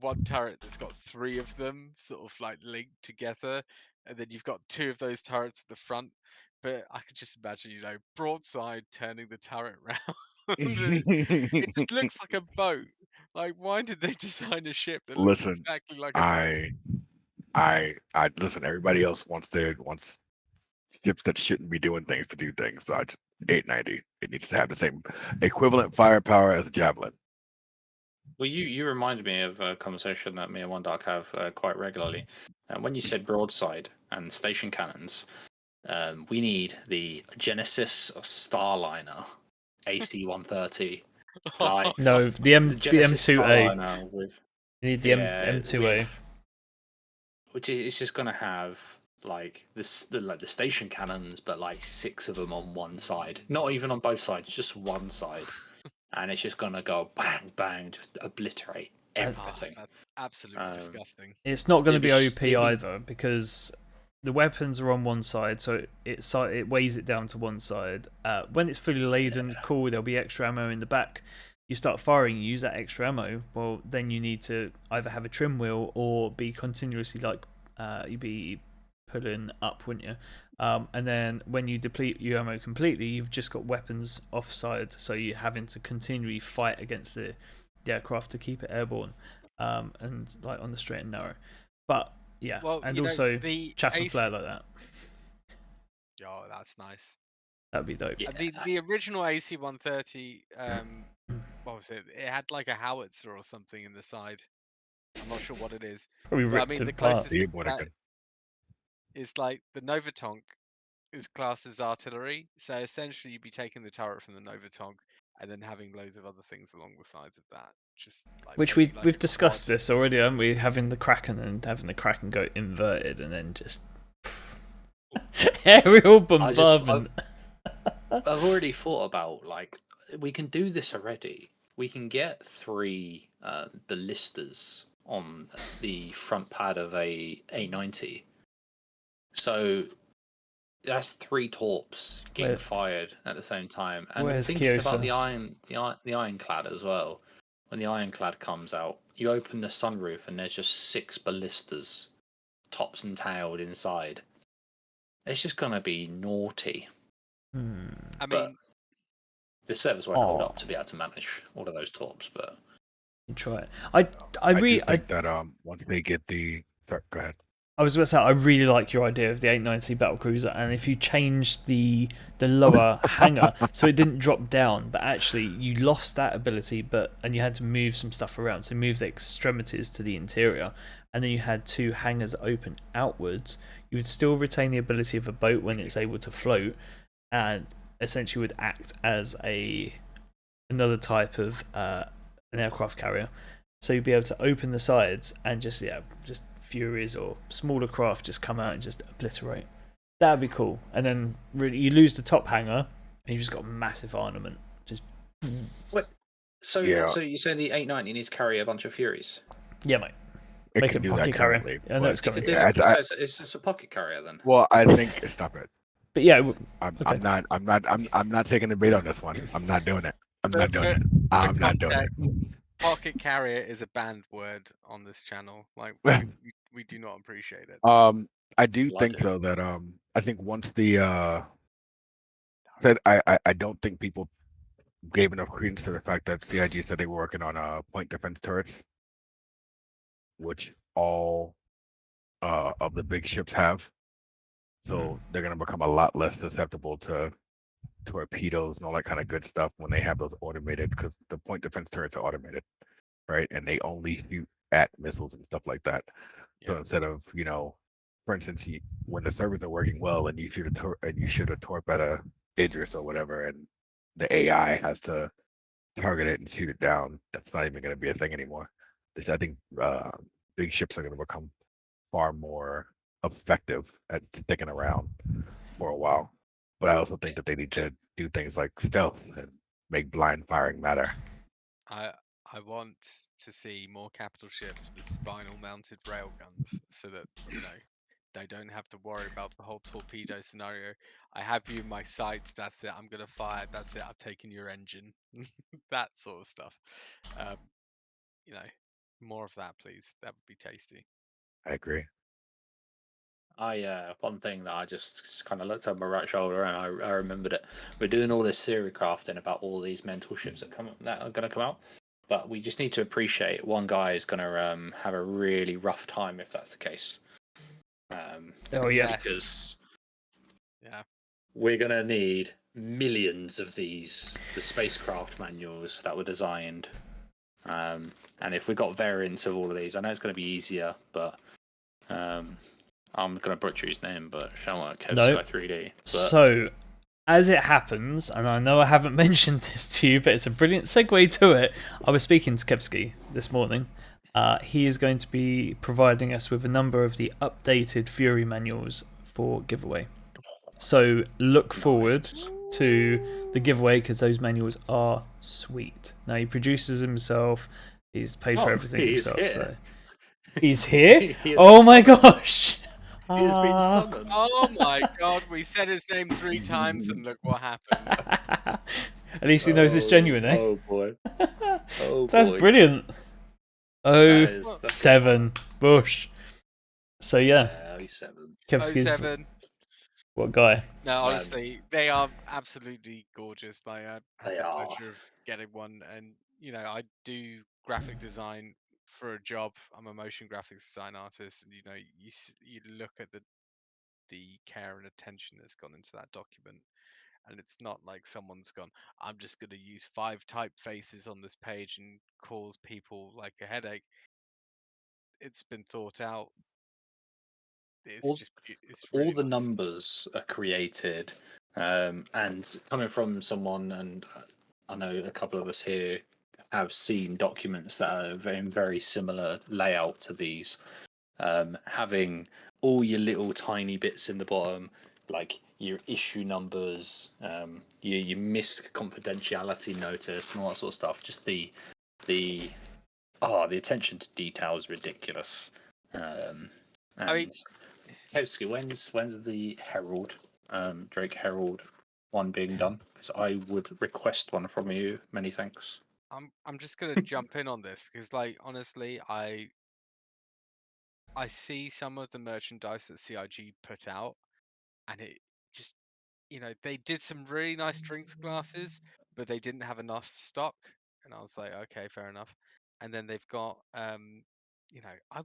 one turret that's got 3 of them sort of like linked together, and then you've got 2 of those turrets at the front. But I could just imagine, broadside turning the turret round. It just looks like a boat. Like, why did they design a ship that looks
Listen,
exactly like a boat?
I listen. Everybody else wants ships that shouldn't be doing things to do things. So it's 890. It needs to have the same equivalent firepower as a javelin.
Well, you reminded me of a conversation that me and One Dark have quite regularly. And when you said broadside and station cannons, we need the Genesis Starliner AC-130. Like
No, the
Genesis
M2A.
Starliner with
You need the M2A.
which is just gonna have like the station cannons, but like 6 of them on one side, not even on both sides, just one side, and it's just gonna go bang bang, just obliterate
Oh,
everything.
that's absolutely disgusting.
It's not going to
It'd
be
be
OP
it'd be-
either, because the weapons are on one side, so it weighs it down to one side. When it's fully laden, cool, there'll be extra ammo in the back. You start firing, you use that extra ammo, well, then you need to either have a trim wheel or be continuously like you'd be pulling up, wouldn't you? And then when you deplete your ammo completely, you've just got weapons offside, so you're having to continually fight against the aircraft to keep it airborne, and like on the straight and narrow. But yeah,
Well,
and
you know,
also
the
chaff and
AC
flare like that.
Oh, that's nice.
That'd be dope.
Yeah.
The original AC-130, what was it? It had like a howitzer or something in the side. I'm not sure what it is.
Probably
But I
ripped
mean,
it
the
apart.
closest thing to
What I
that
can-
is like the Novatonk is classed as artillery. So essentially, you'd be taking the turret from the Novatonk and then having loads of other things along the sides of that. Just like
Which
maybe like
we've
a
discussed
quad.
this already, haven't we? Having the Kraken and having the Kraken go inverted and then just aerial bombardment.
I've already thought about, like, we can do this already. We can get 3 ballistas on the front pad of a A90. So that's 3 torps getting
Where-
fired at the same time. And
where's
thinking about
Kyosa?
the ironclad as well. When the ironclad comes out, you open the sunroof and there's just 6 ballistas, tops and tailed inside. It's just gonna be naughty.
I
But
mean,
the servers won't hold
Aw.
up to be able to manage all of those torps. But
You try it. I
do
really
think that once they get the sorry, go ahead.
I was going to say I really like your idea of the 890 battlecruiser, and if you changed the lower hangar so it didn't drop down, but actually you lost that ability, and you had to move some stuff around, so move the extremities to the interior, and then you had 2 hangars open outwards, you would still retain the ability of a boat when it's able to float, and essentially would act as another type of an aircraft carrier. So you'd be able to open the sides and just Furies or smaller craft just come out and just obliterate. That'd be cool. And then really, you lose the top hangar and you just got massive armament. Just
so
Yeah.
so you're saying the 890 needs to carry a bunch of Furies?
yeah, mate.
It
Make
can
it
do that
pocket carrier.
currently,
Yeah, I know
but
it's coming.
Could do
Yeah,
that. So it's just a pocket carrier then.
well, I think stop it.
But yeah,
I'm not taking the bait on this one. I'm not doing it. I'm
For-
not doing
for-
it. I'm not doing
context,
it.
pocket carrier is a banned word on this channel. Like we do not appreciate it.
I do
Well, I
think
do.
so that I think once the that I don't think people gave enough credence to the fact that CIG said they were working on point defense turrets, which all of the big ships have. So they're gonna become a lot less susceptible to torpedoes and all that kind of good stuff when they have those automated, because the point defense turrets are automated, right? And they only shoot at missiles and stuff like that. So
Yeah.
instead of, for instance, when the servers are working well and you shoot a torp at a Idris or whatever, and the AI has to target it and shoot it down, that's not even going to be a thing anymore. I think big ships are going to become far more effective at sticking around for a while. But I also think that they need to do things like stealth and make blind firing matter.
I want to see more capital ships with spinal mounted railguns so that, they don't have to worry about the whole torpedo scenario. I have you in my sights, that's it, I'm gonna fire, that's it, I've taken your engine. That sort of stuff. More of that, please. That would be tasty.
I agree.
One thing that I just kind of looked over my right shoulder and I remembered it. We're doing all this theory crafting about all these mental ships that are going to come out, but we just need to appreciate one guy is going to have a really rough time if that's the case.
oh yeah,
Yes.
Because
Yeah.
we're going to need millions of the spacecraft manuals that were designed. And if we got variants of all of these, I know it's going to be easier, but I'm going to butcher his name, but Shamrock Kev
No.
Sky 3D. But
So, as it happens, and I know I haven't mentioned this to you, but it's a brilliant segue to it. I was speaking to Kevsky this morning. He is going to be providing us with a number of the updated Fury manuals for giveaway. So look forward to the giveaway because those manuals are sweet. Now he produces himself. He's paid for everything
he is
himself.
here.
So he's here.
He has
Oh
been
my
summoned.
gosh!
He has been summoned.
Oh my god, we said his name 3 times and look what happened.
At least he knows it's genuine, eh?
Oh boy. Oh
That's
boy.
brilliant.
That's
07 Bush. So yeah,
07.
Kevski's
07.
what guy?
No, honestly, they are absolutely gorgeous. Like I had
They
the
are.
pleasure of getting one, and I do graphic design for a job. I'm a motion graphics design artist, and you look at the care and attention that's gone into that document, and it's not like someone's gone, I'm just going to use 5 typefaces on this page and cause people like a headache. It's been thought out. It's
All-
just it's
All
really
the
nice.
numbers are created, and coming from someone, and I know a couple of us here have seen documents that are in very similar layout to these, having all your little tiny bits in the bottom, like your issue numbers, your missed confidentiality notice, and all that sort of stuff. Just the the attention to detail is ridiculous.
I mean,
And Kevsky, when's the Herald, Drake Herald one being done? Because I would request one from you. Many thanks.
I'm just gonna jump in on this because, like, honestly, I see some of the merchandise that CIG put out, and it just, they did some really nice drinks glasses, but they didn't have enough stock, and I was like, okay, fair enough. And then they've got, I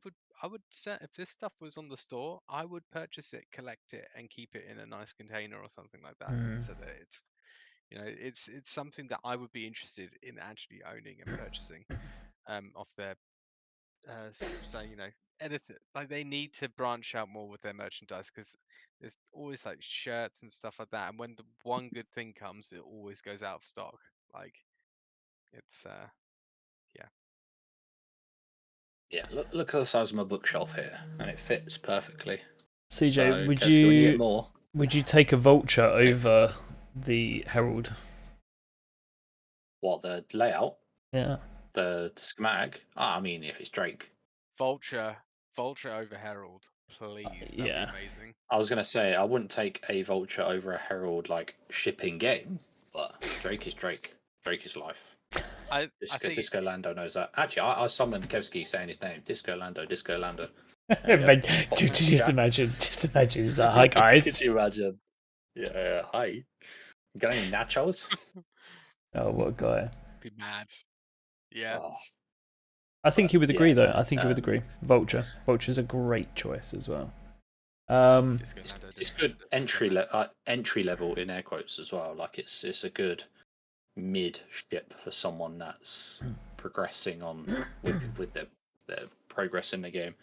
would say if this stuff was on the store, I would purchase it, collect it, and keep it in a nice container or something like that, so that it's something that I would be interested in actually owning and purchasing off their so edit it. Like they need to branch out more with their merchandise because there's always like shirts and stuff like that, and when the one good thing comes, it always goes out of stock. Like it's yeah.
Yeah, look at the size of my bookshelf here, and it fits perfectly.
CJ,
So,
would
Kevsky, when you get
you
more,
take a Vulture over the Herald?
what, the layout,
Yeah.
the schematic? I mean, if it's Drake.
Vulture over Herald, please. That'd be
Yeah.
amazing.
I was gonna say I wouldn't take a Vulture over a Herald like shipping game, but Drake is Drake. Drake is life.
I think
Disco Lando knows that. Actually, I summoned Kevsky saying his name. Disco Lando. Disco Lando.
Just imagine. He's like, hi guys.
Could you imagine? Yeah. Hi. You got any nachos?
Oh, what a guy.
be mad. Yeah.
Oh,
I think he would agree,
yeah,
though.
no,
I think he would agree. Vulture's a great choice as well.
it's good entry level in air quotes as well. Like it's a good mid ship for someone that's progressing on with their progress in the game.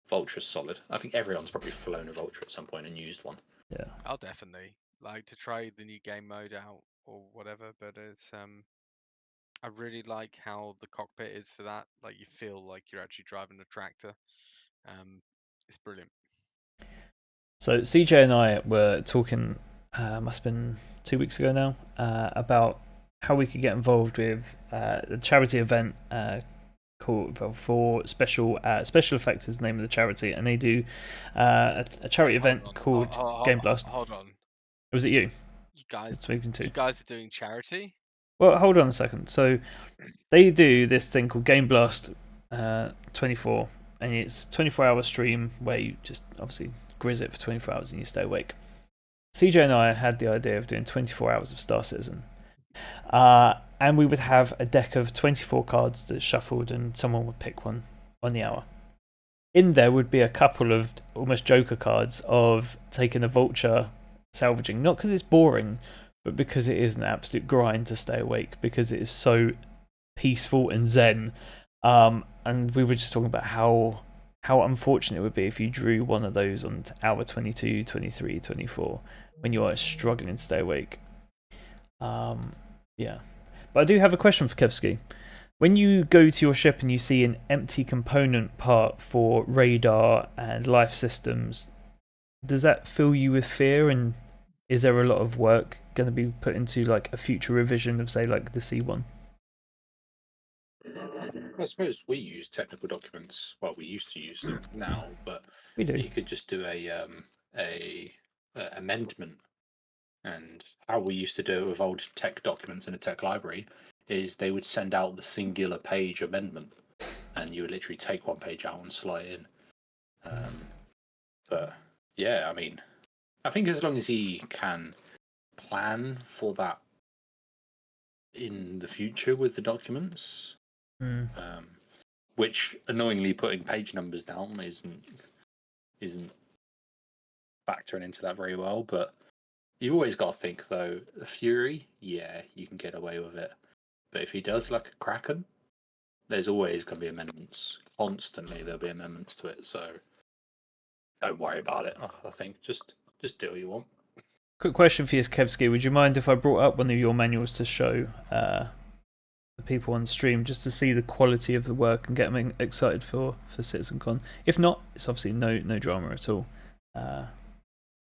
Vulture's solid. I think everyone's probably flown a Vulture at some point and used one.
Yeah.
I'll definitely like to try the new game mode out or whatever, but it's I really like how the cockpit is for that. Like you feel like you're actually driving a tractor. It's brilliant.
So CJ and I were talking, must have been 2 weeks ago now, about how we could get involved with a charity event called for special effects is the name of the charity, and they do a charity event called Game Blast.
Hold on.
Was it you?
You guys
Speaking to.
You guys are doing charity?
Well, hold on a second. So they do this thing called Game Blast 24, and it's 24-hour stream where you just obviously grizz it for 24 hours and you stay awake. CJ and I had the idea of doing 24 hours of Star Citizen. And we would have a deck of 24 cards that shuffled and someone would pick one on the hour. In there would be a couple of almost Joker cards of taking a Vulture, salvaging, not because it's boring, but because it is an absolute grind to stay awake, because it is so peaceful and zen. And we were just talking about how unfortunate it would be if you drew one of those on hour 22, 23, 24 when you are struggling to stay awake. Yeah. But I do have a question for Kevsky. When you go to your ship and you see an empty component part for radar and life systems, does that fill you with fear? And is there a lot of work going to be put into like a future revision of, say, like the C1?
I suppose we use technical documents. Well, we used to use them now, but
We do.
you could just do a amendment. And how we used to do it with old tech documents in a tech library is they would send out the singular page amendment, and you would literally take one page out and slide in. But yeah, I mean, I think as long as he can plan for that in the future with the documents,
Mm.
which annoyingly putting page numbers down isn't factoring into that very well. But you've always got to think though, the Fury, yeah, you can get away with it. But if he does like a Kraken, there's always going to be amendments. Constantly there'll be amendments to it. So don't worry about it. I think just do what you want.
Quick question for you, Kevsky. Would you mind if I brought up one of your manuals to show the people on stream, just to see the quality of the work and get them excited for CitizenCon? If not, it's obviously no drama at all.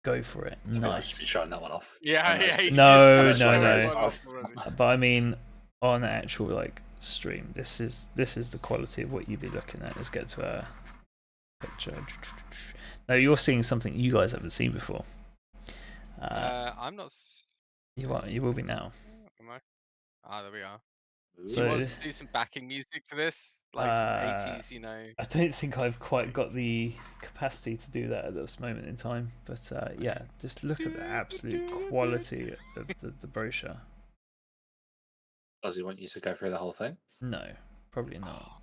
Go for it.
Nice. Be
Nice.
showing that one off.
Yeah, yeah. he's
No,
just
no,
showing
no.
one off already.
But I mean, on actual like stream, this is the quality of what you'd be looking at. Let's get to a picture. Now you're seeing something you guys haven't seen before.
I'm not.
You will be now.
Am I? Ah, there we are. Do
So-
you want us to do some backing music for this, like some 80s, you know?
I don't think I've quite got the capacity to do that at this moment in time. But yeah, just look at the absolute quality of the brochure.
Does he want you to go through the whole thing?
No, probably not.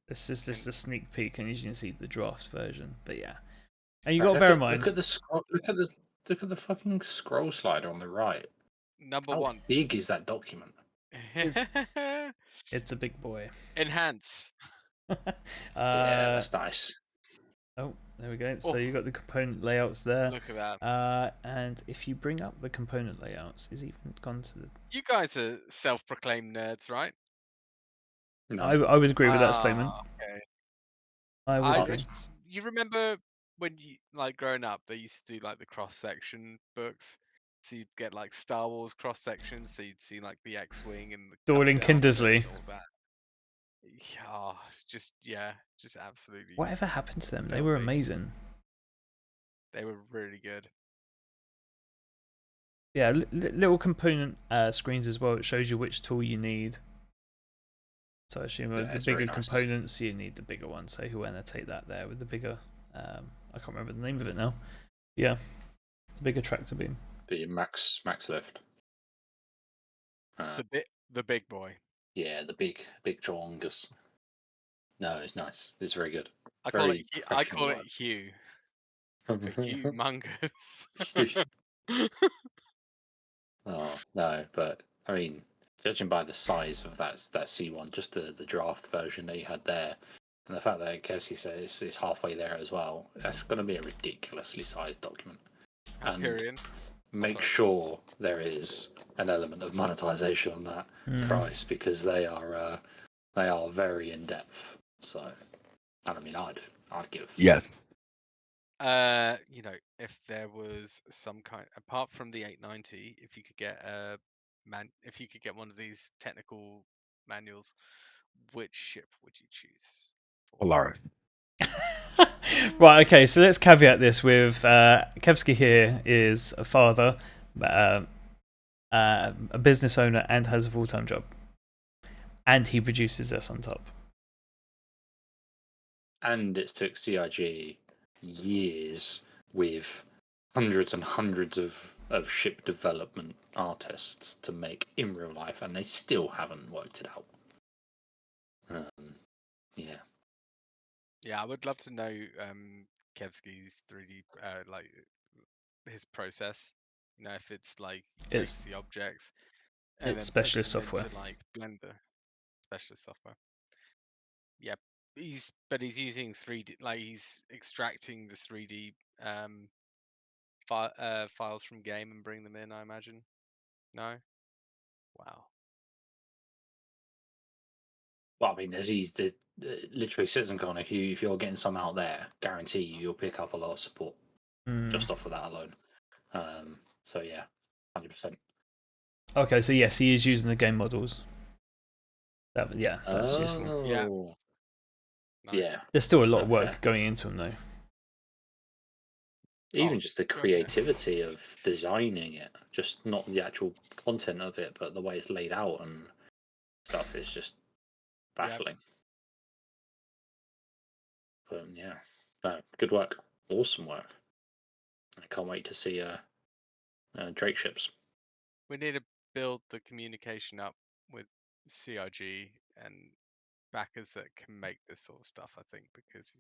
This is just a sneak peek, and you can see the draft version. But yeah, and you got to bear in mind.
Look at the scroll. Look at the fucking scroll slider on the right.
Number
How
one.
big is that document?
It's a big boy.
Enhance.
Yeah, that's nice.
Oh, there we go. So
Oh.
you got the component layouts there.
Look at that.
And if you bring up the component layouts, is even gone to the.
You guys are self-proclaimed nerds, right?
No.
I would agree with that statement.
Okay.
I would agree.
You remember when you like growing up, they used to do like the cross-section books. So you'd get like Star Wars cross-sections, so you'd see like the X-wing and the
Dorling
Come Down
Kindersley.
and all that. Yeah, it's just absolutely.
Whatever happened to them? They were
filthy.
amazing.
They were really good.
Yeah, little component screens as well. It shows you which tool you need. So I assume
Yeah,
the
it's very
bigger
nice.
components, you need the bigger one. So who annotate that there with the bigger. I can't remember the name of it now. Yeah, the bigger tractor beam.
The Max Lift.
The big boy.
Yeah, the big Jongus. No, it's nice. It's very good.
I call
Very
it
professional work.
Hugh. For humongous.
Oh no, but I mean, judging by the size of that C1, just the draft version that you had there, and the fact that Keski says it's halfway there as well, that's going to be a ridiculously sized document. And
Hyperion.
make
Sorry.
sure there is an element of monetization on that price, because they are very in depth. So, and I mean, I'd give.
Yes.
You know, if there was some kind, apart from the 890, if you could get if you could get one of these technical manuals, which ship would you choose?
Polaris.
Right, okay, so let's caveat this with Kevsky here is a father, a business owner, and has a full-time job. And he produces this on top.
And it took CIG years with hundreds and hundreds of ship development artists to make in real life, and they still haven't worked it out. Yeah.
Yeah, I would love to know Kevsky's 3D like his process. You know, if it's like he takes
It's-
the objects
it's
and then
specialist
puts them
software.
into like Blender, specialist software. Yeah, he's using 3D, like he's extracting the 3D files from game and bring them in, I imagine. No? Wow.
Well, I mean, there's literally CitizenCon. If you're getting some out there, guarantee you'll pick up a lot of support just off of that alone. So yeah, 100%.
Okay, so yes, he is using the game models. That's useful.
Yeah.
Oh,
Nice.
yeah.
There's still a lot of
Fair.
work going into them, though.
Even
Oh,
just the
gotcha.
creativity of designing it, just not the actual content of it, but the way it's laid out and stuff is just baffling. But yeah, No, good work. Awesome work. I can't wait to see Drake ships.
We need to build the communication up with CIG and backers that can make this sort of stuff. I think because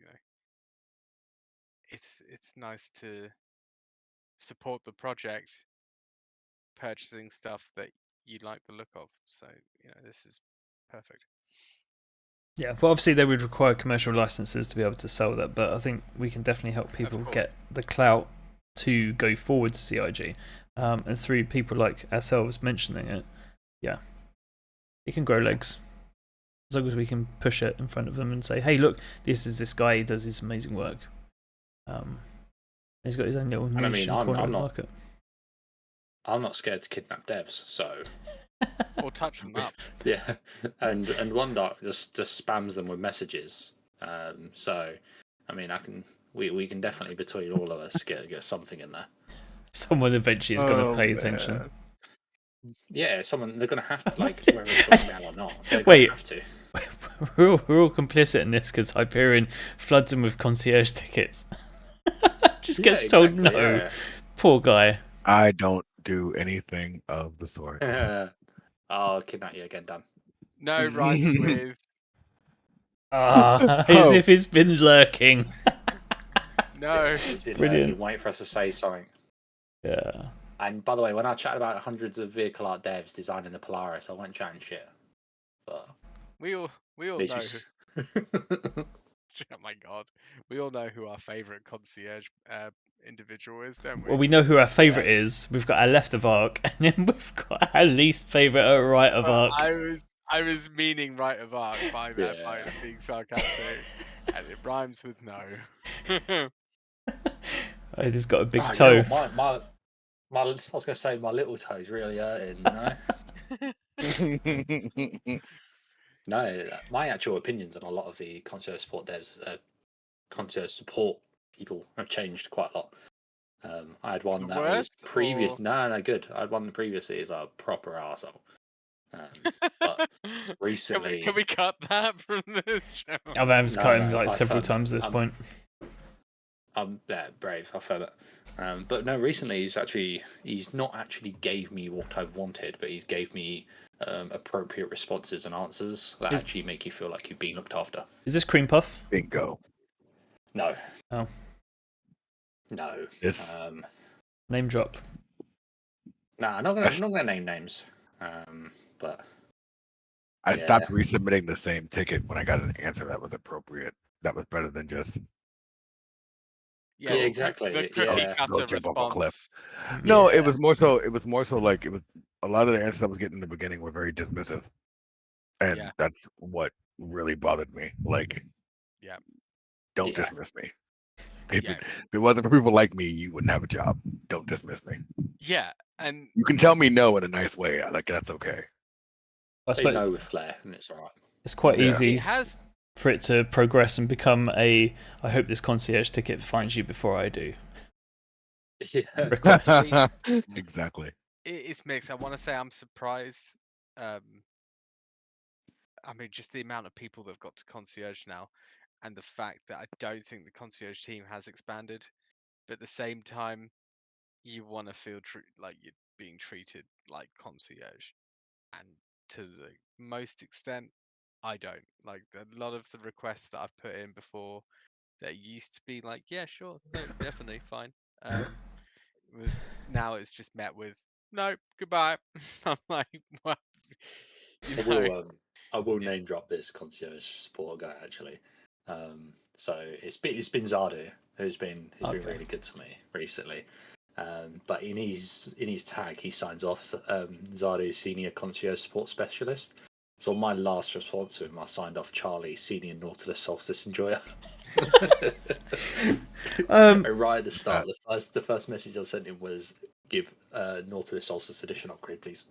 it's nice to support the project, purchasing stuff that you like the look of. So this is perfect.
Yeah, well, obviously they would require commercial licenses to be able to sell that, but I think we can definitely help people
course.
get the clout to go forward to CIG, and through people like ourselves mentioning it, yeah, it can grow legs. As long as we can push it in front of them and say, "Hey, look, this is this guy. He does this amazing work. He's got his own little niche and corner of the market."
I'm not scared to kidnap devs, so.
Or touch them up.
Yeah, and OneDark just spams them with messages. So, I mean, we can definitely between all of us get something in there.
Someone eventually is going to pay attention.
Man.
Yeah, they're going to have to, like, whether it's email or not. They're
Wait.
going to have to.
We're all complicit in this because Hyperion floods him with concierge tickets. Just gets told no.
Yeah.
Poor guy.
I don't do anything of the sort.
I'll kidnap you again, Dan.
No rhymes with.
As if it's been lurking.
No.
It's been
Brilliant.
waiting for us to say something.
Yeah.
And by the way, when I chatted about hundreds of vehicle art devs designing the Polaris, I wasn't chatting shit. But
We all know. Oh my god, we all know who our favorite concierge individual is, don't we?
Well, we know who our favourite is. We've got our left of arc, and then we've got our least favourite at right of arc.
I was meaning right of arc by that, by being sarcastic, and it rhymes with no.
He's just got a big toe.
My I was gonna say my little toe's really hurting. No, my actual opinions on a lot of the concierge support devs, concierge support people have changed quite a lot. I had one that was previous.
Or...
No, good. I had one previously as a proper arsehole. But recently,
can we cut that from this show?
I've had to cut him like several times at this point.
I'm brave. I felt it. But no, recently he's not actually gave me what I've wanted, but he's gave me appropriate responses and answers that actually make you feel like you've been looked after.
Is this Cream Puff?
Bingo.
No.
Oh.
No.
Yes.
Name drop.
Nah, I'm not gonna name names. But
I stopped resubmitting the same ticket when I got an answer that was appropriate. That was better than just.
Yeah,
exactly.
The cookie cutter response.
No, it was more so. It was more so like it was a lot of the answers I was getting in the beginning were very dismissive, and that's what really bothered me. Like, don't dismiss me. If it wasn't for people like me, you wouldn't have a job. Don't dismiss me.
Yeah, and
you can tell me no in a nice way. Like that's okay.
I say no with flair, and it's all right.
It's quite easy for it to progress and become a. I hope this concierge ticket finds you before I do.
Yeah.
Request.
Exactly.
It's mixed. I want to say I'm surprised. I mean, just the amount of people that've got to concierge now, and the fact that I don't think the concierge team has expanded. But at the same time, you want to feel like you're being treated like concierge, and to the most extent, I don't. Like a lot of the requests that I've put in before that used to be like, yeah, sure, no, definitely fine. Now it's just met with no, goodbye. I'm like, what?
I will name drop this concierge support guy actually. So it's been Zardu who's been really good to me recently. But in his tag he signs off Zardu Senior Concierge Support Specialist. So on my last response to him, I signed off Charlie Senior Nautilus Solstice Enjoyer. Right at the start, the first message I sent him was give Nautilus Solstice Edition upgrade, please.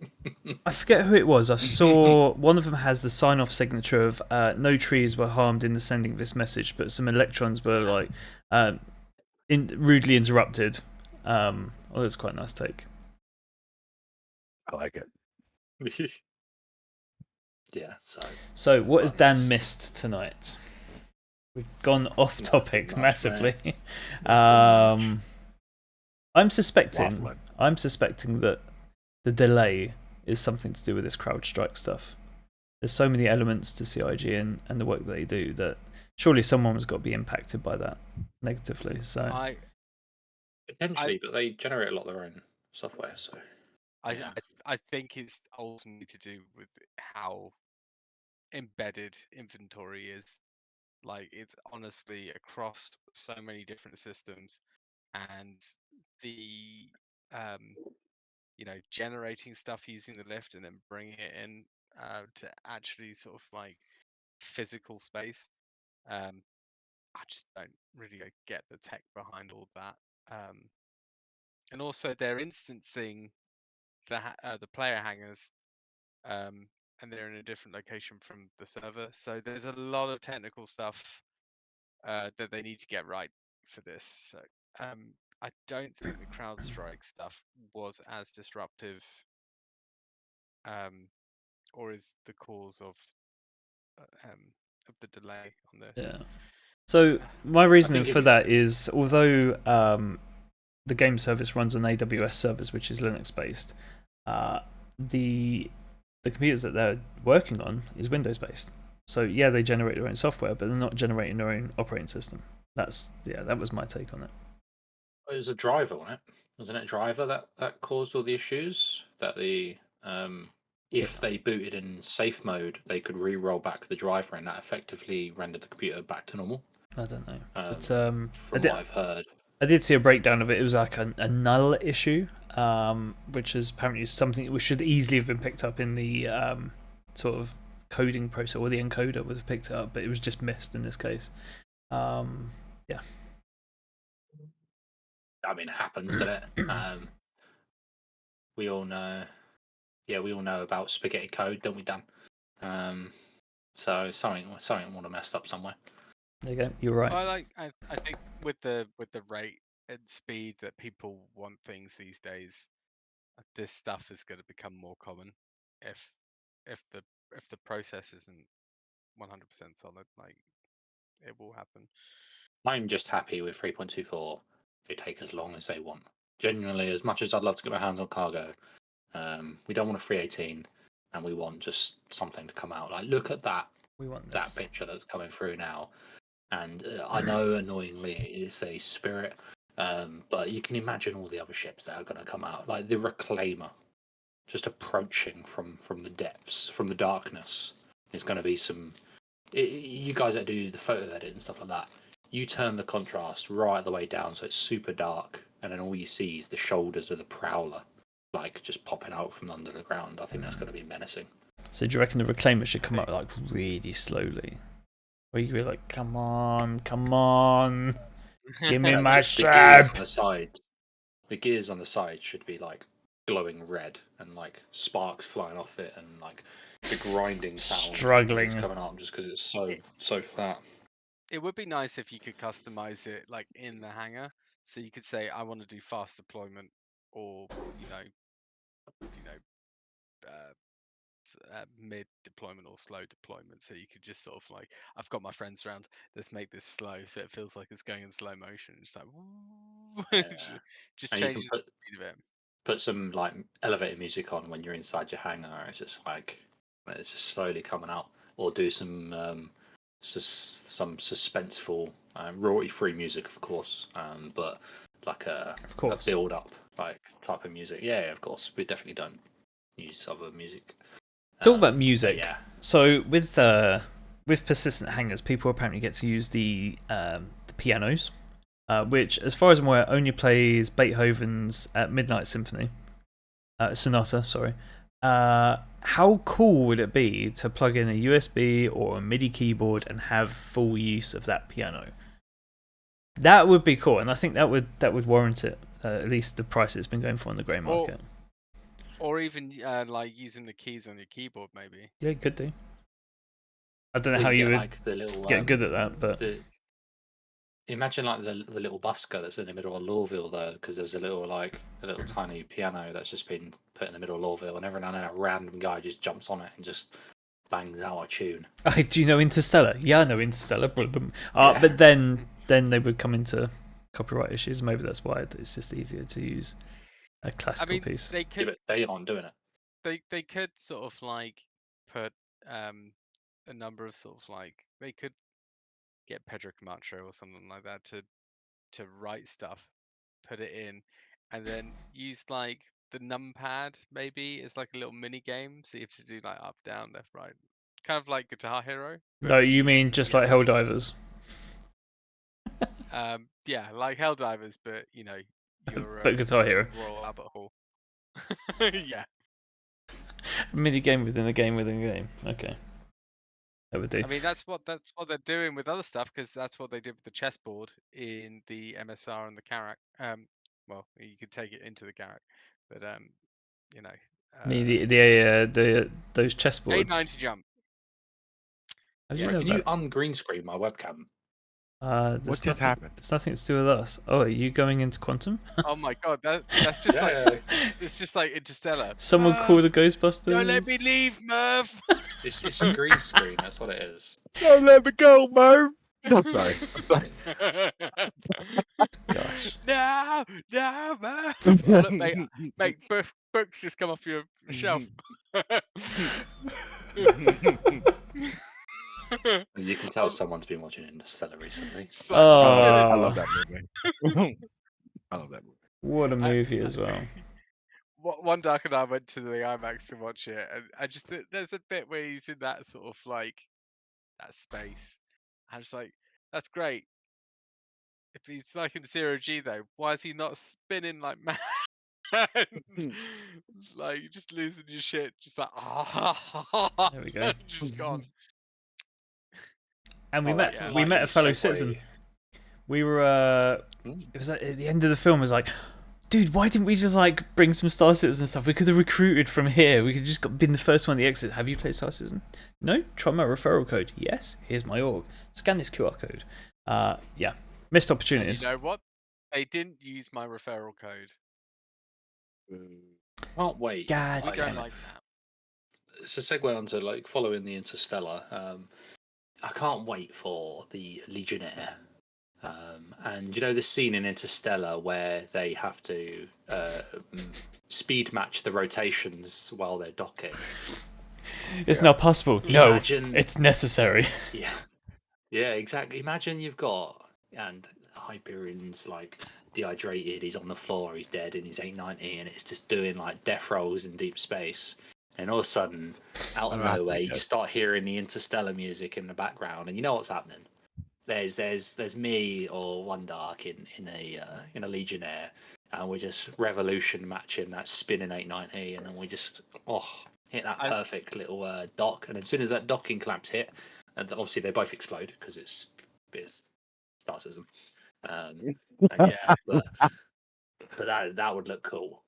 I forget who it was. I saw one of them has the sign-off signature of no trees were harmed in the sending of this message, but some electrons were like rudely interrupted. Well, it was quite a nice take.
I like it.
Yeah.
So what has Dan missed tonight? We've gone off
Nothing
topic
much,
massively.
Nothing much.
I'm suspecting
Waffling.
that the delay is something to do with this CrowdStrike stuff. There's so many elements to CIG and the work that they do that surely someone has got to be impacted by that negatively. So
Potentially, but they generate a lot of their own software, so yeah.
I think it's ultimately to do with how embedded inventory is. Like it's honestly across so many different systems, and the generating stuff using the lift and then bringing it in to actually sort of like physical space. I just don't really get the tech behind all that. And also they're instancing the player hangers, and they're in a different location from the server. So there's a lot of technical stuff that they need to get right for this. So I don't think the CrowdStrike stuff was as disruptive, or is the cause of the delay on this.
yeah. So my reasoning
think if
for
you-
that is, although the game service runs on AWS servers, which is Linux based, the computers that they're working on is Windows based. So yeah, they generate their own software, but they're not generating their own operating system. That was my take on it.
It was a driver, wasn't it? Wasn't it a driver that caused all the issues? That if they booted in safe mode, they could re-roll back the driver, and that effectively rendered the computer back to normal.
I don't know. But,
From what I've heard.
I did see a breakdown of it. It was like a null issue, which is apparently something that should easily have been picked up in the sort of coding process, or the encoder would have picked it up, but it was just missed in this case. Yeah.
I mean, it happens, doesn't it? We all know. Yeah, we all know about spaghetti code, don't we, Dan? So something would have messed up somewhere.
There you go. You're right.
I think with the rate and speed that people want things these days, this stuff is going to become more common. If the process isn't 100% solid, like it will happen.
I'm just happy with 3.24. They take as long as they want. Genuinely, as much as I'd love to get my hands on cargo, we don't want a 318, and we want just something to come out. Like, look at that.
We want
that
this.
picture that's coming through now. And I know, annoyingly, it's a Spirit, but you can imagine all the other ships that are going to come out, like the Reclaimer, just approaching from the depths, from the darkness. There's going to be some. You guys that do the photo edit and stuff like that, you turn the contrast right the way down so it's super dark, and then all you see is the shoulders of the Prowler, like just popping out from under the ground. I think that's going to be menacing.
So do you reckon the Reclaimer should come up like really slowly? Where you'd be like, come on, give me my ship.
The gears on the side should be like glowing red and like sparks flying off it, and like the grinding sound
Struggling
coming out just because it's so fat.
It would be nice if you could customize it like in the hangar, so you could say I want to do fast deployment, or mid deployment or slow deployment. So you could just sort of like, I've got my friends around, let's make this slow so it feels like it's going in slow motion. Just like just
and
change
you
the
can
speed of it.
put some like elevator music on when you're inside your hangar. It's just like it's just slowly coming out, or do some suspenseful, royalty-free music, of course, but like a build-up like type of music. Yeah, of course, we definitely don't use other music.
Talk about music.
Yeah.
So with persistent hangars, people apparently get to use the pianos, which, as far as I'm aware, only plays Beethoven's Midnight Symphony, Sonata. Sorry. How cool would it be to plug in a USB or a MIDI keyboard and have full use of that piano? That would be cool, and I think that would warrant it. At least the price it's been going for on the grey market.
Or even like using the keys on your keyboard, maybe.
Yeah, you could do. I don't know how you would
like the little,
get good at that, but
imagine like the little busker that's in the middle of Lorville, though, because there's a little tiny piano that's just been put in the middle of Lorville, and every now and then a random guy just jumps on it and just bangs out a tune.
Do you know Interstellar? Yeah, I know Interstellar.
Yeah.
But then they would come into copyright issues. Maybe that's why it's just easier to use a
I
classical
mean,
piece.
they
Yeah,
could
but they aren't doing it.
they could sort of like put a number of sort of like they could get Pedro Camacho or something like that to write stuff, put it in, and then use like the numpad maybe as like a little mini game. So you have to do like up, down, left, right, kind of like Guitar Hero.
No,
but
you mean just
you
like
know,
Helldivers?
yeah, like Helldivers, but you know, you're
But Guitar Hero.
in Royal Albert Hall. Yeah.
Mini game within a game within a game. Okay. That would do.
I mean, that's what they're doing with other stuff, because that's what they did with the chessboard in the MSR and the Karak. Well, you could take it into the Karak, but you know,
Those chessboards.
890 jump.
How do
Yeah.
you know
Can you
about?
ungreen screen my webcam?
What just happened?
It's nothing to do with us. Oh, are you going into Quantum?
Oh my god, that's just like
Yeah,
it's just like Interstellar.
Someone call the
Merv,
Ghostbusters.
don't let me leave, Merv.
it's a green screen. That's what it is.
Don't let me go, Merv. I'm sorry.
Gosh.
No, Merv. Oh, look, mate, books just come off your shelf.
You can tell someone's been watching Interstellar recently.
Just like,
I
Oh,
love that movie. I love that movie.
what a movie as well.
One Dark and I went to the IMAX to watch it, and there's a bit where he's in that sort of like that space. I was like, that's great. If he's like in 0G though, why is he not spinning like mad? Like you're just losing your shit, just like
There we go.
just gone.
And we
Oh,
met
that
we met a
lightning
fellow
segue.
citizen. We were it was at the end of the film. It was like, dude, why didn't we just like bring some Star Citizen stuff? We could have recruited from here. We could just been the first one at the exit. Have you played Star Citizen? No. Try my referral code. Yes. Here's my org. Scan this QR code. Yeah. Missed
And
opportunities.
you know what? They didn't use my referral code.
Can't wait.
God
We don't
damn it.
like that.
So segue onto like following the Interstellar. I can't wait for the Legionnaire. And you know the scene in Interstellar where they have to speed match the rotations while they're docking.
It's not possible. No.
Imagine-
It's necessary.
Yeah, exactly. Imagine you've got and Hyperion's like dehydrated, he's on the floor, he's dead, and he's 890, and it's just doing like death rolls in deep space. And all of a sudden, out of nowhere, you just start hearing the Interstellar music in the background, and you know what's happening. There's me or One Dark in a Legionnaire, and we're just revolution matching that spinning 890, and then we just hit that perfect little dock, and as soon as that docking clamps hit, and obviously they both explode because it's Star Citizen.
Yeah,
but that would look cool.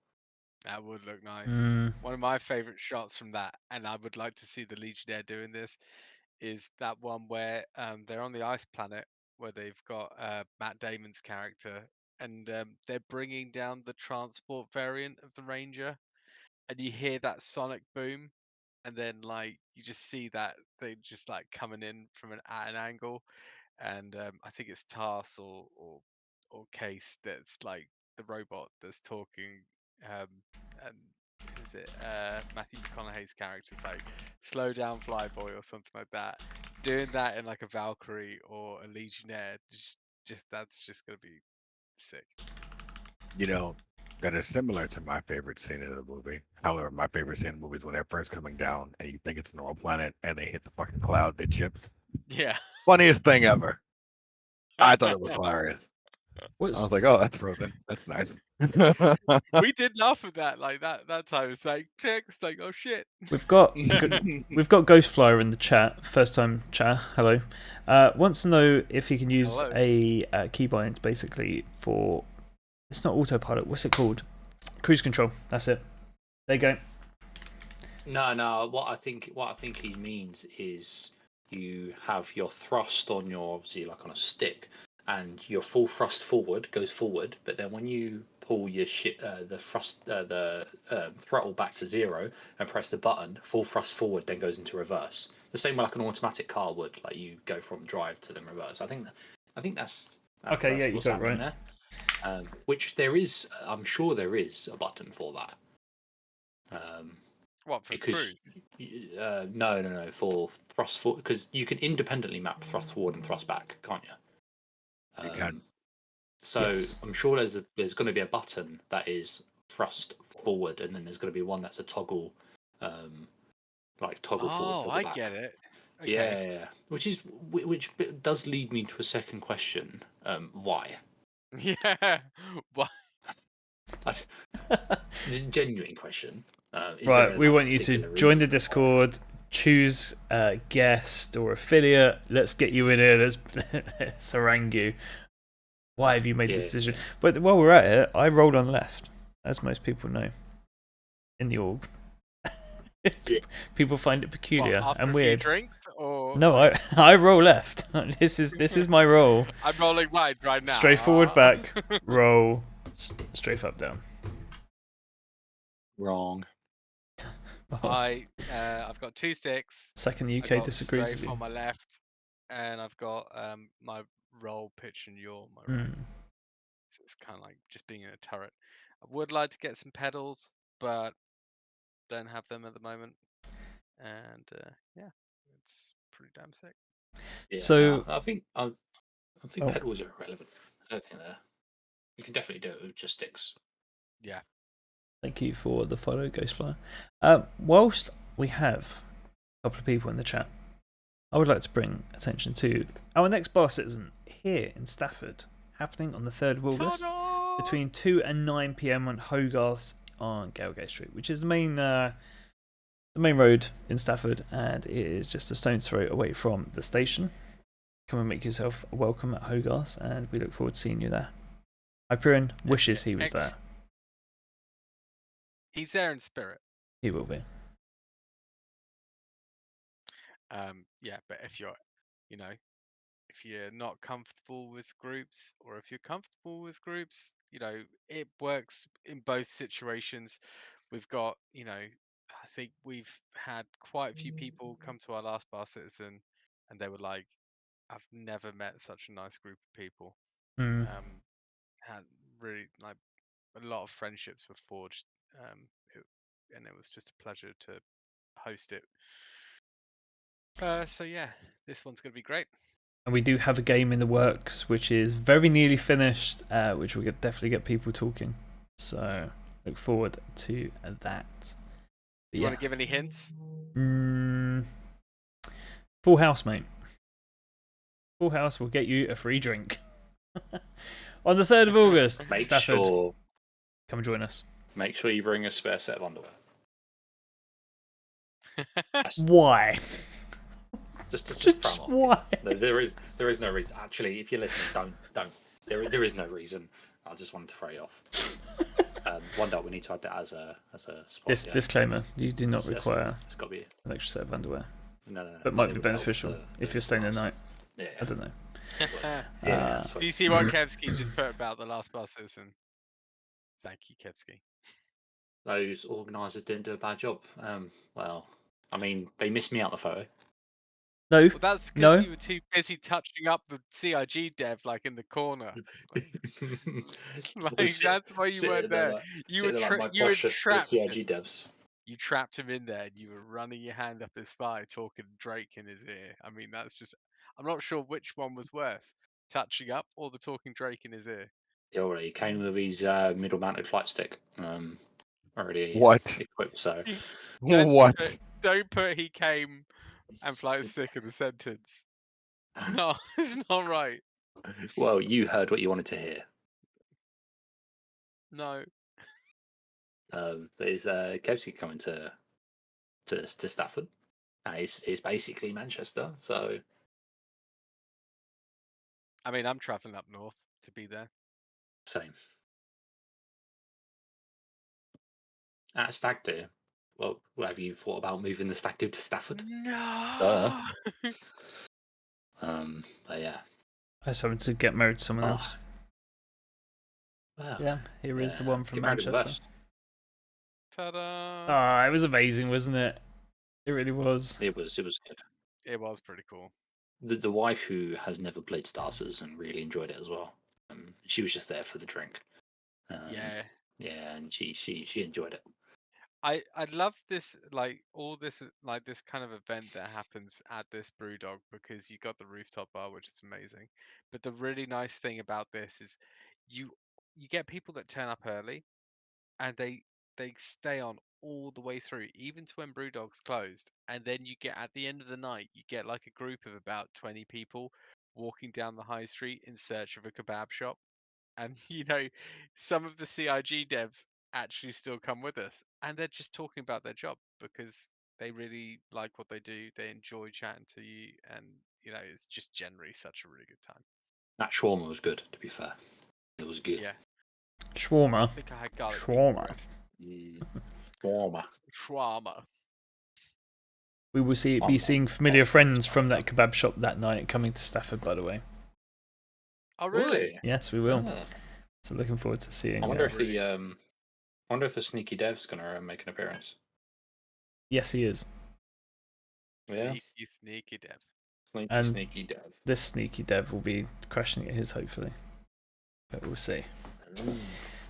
that would look nice.
Mm.
One of my favorite shots from that, and I would like to see the Legionnaire doing this, is that one where they're on the ice planet where they've got Matt Damon's character, and they're bringing down the transport variant of the Ranger, and you hear that sonic boom, and then like you just see that they just like coming in from at an angle, and I think it's Tars or Case that's like the robot that's talking, and who's it? Matthew McConaughey's character's like slow down, Flyboy, or something like that. Doing that in like a Valkyrie or a Legionnaire, just that's just gonna be sick.
You know, that is similar to my favorite scene in the movie. However, my favorite scene in the movie is when they're first coming down and you think it's a normal planet and they hit the fucking cloud, they chip.
Yeah.
Funniest thing ever. I thought it was hilarious. I
What's
was like, oh, that's frozen. That's nice.
We did laugh at that, like that time. It's like, it's like, oh shit.
We've got Ghostflyer in the chat. First time chat. Hello. Wants to know if you can use
Hello.
a keybind basically for. It's not autopilot. What's it called? Cruise control. That's it. There you go.
No. What I think he means is you have your thrust on your obviously like on a stick, and your full thrust forward goes forward, but then when you pull your the throttle back to 0 and press the button, full thrust forward then goes into reverse. The same way like an automatic car would, like you go from drive to then reverse. I think that's
Okay, yeah, you
what's
got it
happening
right.
there. Which there is, I'm sure there is a button for that.
What, for
Because
cruise?
no, for thrust forward, because you can independently map thrust forward and thrust back, can't you?
You can.
So
Yes.
I'm sure there's going to be a button that is thrust forward, and then there's going to be one that's a toggle, toggle forward,
Oh,
toggle
I
back.
get it. Okay.
Yeah. Which does lead me to a second question. Why?
Yeah. What?
Genuine question.
Right, we want you to
particular
join the
reason why?
Discord, choose a guest or affiliate. Let's get you in here. Let's harangue you. Why have you made this decision? But while we're at it, I rolled on left, as most people know, in the org. People find it peculiar
What, after
and
a few
weird.
drinks, or
No, I roll left. This is my roll.
I'm rolling right now.
Straight forward, back, roll, straight up, down.
Wrong.
I've got 2 sticks.
Second, the
I
UK
got
disagrees
strafe
with you.
on my left, and I've got my roll, pitch, and yaw on my right. So it's kind of like just being in a turret. I would like to get some pedals, but don't have them at the moment. And yeah, it's pretty damn sick.
Yeah,
So
I think pedals are irrelevant. I don't think they're. You can definitely do it with just sticks.
Yeah.
Thank you for the follow, Ghostflyer. Whilst we have a couple of people in the chat, I would like to bring attention to our next Bar Citizen here in Stafford, happening on the 3rd of August between 2 and 9 PM on Hogarth on Galegate Street, which is the main road in Stafford, and it is just a stone's throw away from the station. Come and make yourself welcome at Hogarth, and we look forward to seeing you there. Hyperion wishes he was there.
He's there in spirit.
He will be.
Yeah, but if you're not comfortable with groups, or if you're comfortable with groups, it works in both situations. We've got, I think we've had quite a few people come to our last Bar Citizen, and they were like, I've never met such a nice group of people. Had really like a lot of friendships were forged, and it was just a pleasure to host it. So yeah, this one's gonna be great.
And we do have a game in the works which is very nearly finished, which will definitely get people talking. So look forward to that.
Do you want to give any hints?
Full House, mate. Full House will get you a free drink. On the 3rd of August, Stafford. Come join us.
Make sure you bring a spare set of underwear.
Why?
Just
why?
No, there is no reason. Actually, if you're listening, don't. There is no reason. I just wanted to throw you off. One day we need to add that as a spot.
Disclaimer: you do not require
it's got to be
an extra set of underwear.
No.
But might be beneficial if you're staying the night.
Yeah.
I don't know.
Do you see what Kevsky just put about the last Bar Citizen? Thank you, Kevsky.
Those organisers didn't do a bad job. Well, I mean, they missed me out the photo.
No.
Well, that's because you were too busy touching up the CIG dev, like in the corner. That's why you weren't there. You were trapped.
CIG devs.
You trapped him in there, and you were running your hand up his thigh, talking Drake in his ear. I mean, that's just. I'm not sure which one was worse, touching up or the talking Drake in his ear.
He already came with his middle-mounted flight stick. Already equipped. So
don't put he came and flight stick in the sentence. It's not right.
Well, you heard what you wanted to hear.
No.
There's Kevsky coming to Stafford. It's basically Manchester, so.
I mean, I'm travelling up north to be there.
Same. At Stag Do. Well, have you thought about moving the Stag Do to Stafford?
No.
But yeah.
I just happened to get married to someone else.
Wow.
Yeah, here is the one from
Get married in the
Manchester.
West.
Ta-da!
Ah, it was amazing, wasn't it? It really was.
It was good.
It was pretty cool.
The wife who has never played Star Citizen really enjoyed it as well. She was just there for the drink.
Yeah.
Yeah, and she enjoyed it.
I love this, like all this like this kind of event that happens at this BrewDog, because you got the rooftop bar, which is amazing. But the really nice thing about this is you you get people that turn up early, and they stay on all the way through, even to when BrewDog's closed. And then you get, at the end of the night, you get like a group of about 20 people walking down the high street in search of a kebab shop. And some of the CIG devs actually still come with us, and they're just talking about their job because they really like what they do. They enjoy chatting to you, and it's just generally such a really good time.
That shawarma was good, to be fair. It was good.
Yeah,
Shawarma.
I think I had garlic
Shawarma.
bread.
Shawarma.
Shawarma.
We will be seeing familiar friends from that kebab shop that night coming to Stafford, by the way.
Oh really?
Yes, we will.
Yeah.
So looking forward to seeing.
I wonder if
really
the sneaky dev's gonna make an appearance.
Yes, he is.
Yeah.
Sneaky dev.
Sneaky dev.
This sneaky dev will be crashing at his, hopefully. But we'll see.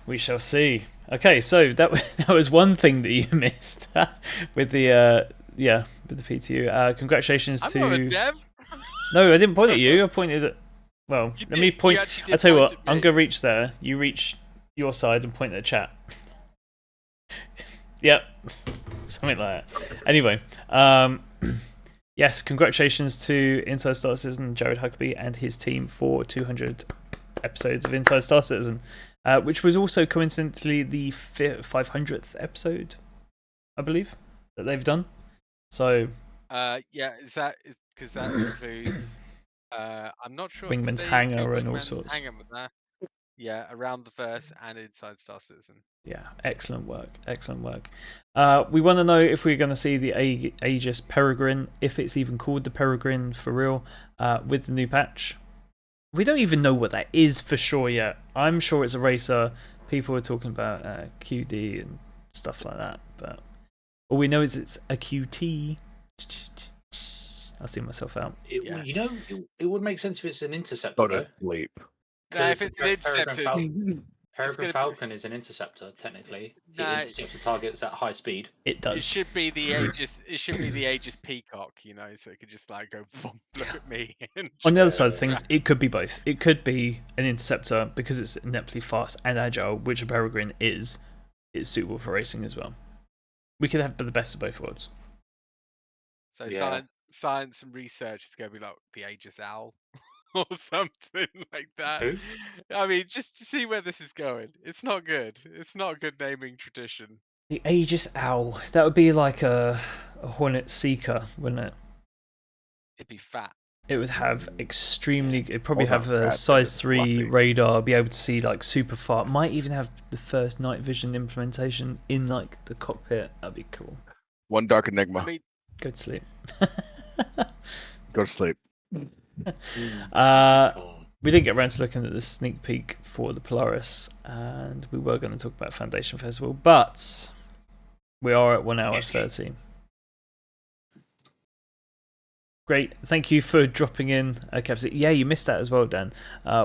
We shall see. Okay, so that was one thing that you missed with the with the PTU. Congratulations
I'm
to.
not a dev.
No, I didn't point at you. I pointed at. Well,
You
let me
did.
point.
You actually did
I'll tell you
point
what.
at
I'm
me.
gonna reach there. You reach your side and point at the chat. Yep, something like that. Anyway, yes, congratulations to Inside Star Citizen, Jared Huckabee and his team for 200 episodes of Inside Star Citizen, which was also coincidentally the 500th episode, I believe, that they've done. So,
Yeah, is that because that includes? I'm not sure. did
Wingman's
they
Hangar
include
and all
Wingman's
sorts.
Hangar with that? Yeah, Around the Verse and Inside Star Citizen.
Yeah, excellent work, excellent work. We want to know if we're going to see the Aegis Peregrine, if it's even called the Peregrine for real, with the new patch. We don't even know what that is for sure yet. I'm sure it's a racer. People are talking about QD and stuff like that, but all we know is it's a QT. I'll see myself out.
Yeah.
It would make sense if it's an interceptor,
Go
though.
to sleep.
No, if it's an interceptor,
Peregrine
gonna be-
Falcon is an interceptor, technically. It
No.
intercepts targets at high speed.
It
It
does.
should be the Aegis. It should be the Aegis Peacock, so it could just like go, "Vroom, look at me." And
On the other side of
just
things, it could be both. It could be an interceptor because it's ineptly fast and agile, which a Peregrine is. It's suitable for racing as well. We could have the best of both worlds.
So
Yeah.
science and research is going to be like the Aegis Owl or something like that.
Who?
I mean, just to see where this is going. It's not good. It's not a good naming tradition.
The Aegis Owl. That would be like a Hornet Seeker, wouldn't it?
It'd be fat.
It would have extremely. It'd probably
Well, not
have a
fat,
size
it's
3
fluffy.
radar, be able to see like super far. Might even have the first night vision implementation in like the cockpit. That'd be cool.
One Dark Enigma.
I mean,
Go to sleep.
Go to sleep.
We didn't get around to looking at the sneak peek for the Polaris, and we were going to talk about Foundation Festival, but we are at 1 hour 30. Great, thank you for dropping in, Kev. Yeah, you missed that as well, Dan.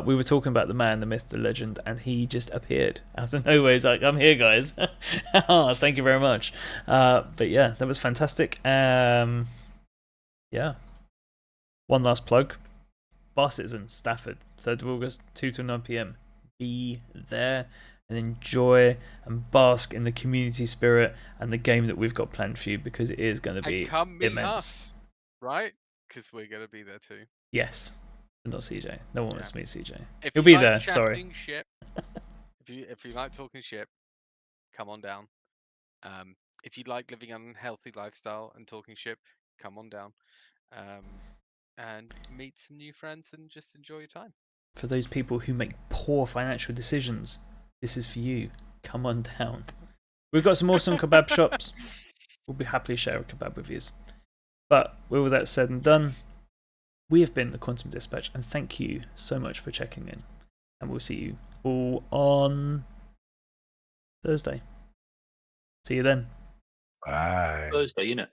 We were talking about the man, the myth, the legend, and he just appeared out of nowhere. He's like, "I'm here, guys." Thank you very much. But yeah, that was fantastic. Yeah. One last plug. Bar Citizen, Stafford, 3rd of August, 2 to 9 p.m. Be there and enjoy and bask in the community spirit and the game that we've got planned for you, because it is going to be
and come meet
immense.
us, right? Because we're going to be there too.
Yes, but not CJ. No one wants
Yeah.
to meet CJ.
If
He'll
you
be
like
there. Sorry.
chatting Ship, if you like talking ship, come on down. If you like living an unhealthy lifestyle and talking ship, come on down. And meet some new friends and just enjoy your time.
For those people who make poor financial decisions, this is for you. Come on down. We've got some awesome kebab shops. We'll be happily share a kebab with you. But with all that said and done, we have been the Quantum Dispatch, and thank you so much for checking in. and we'll see you all on Thursday. See you then.
Bye.
Thursday, innit?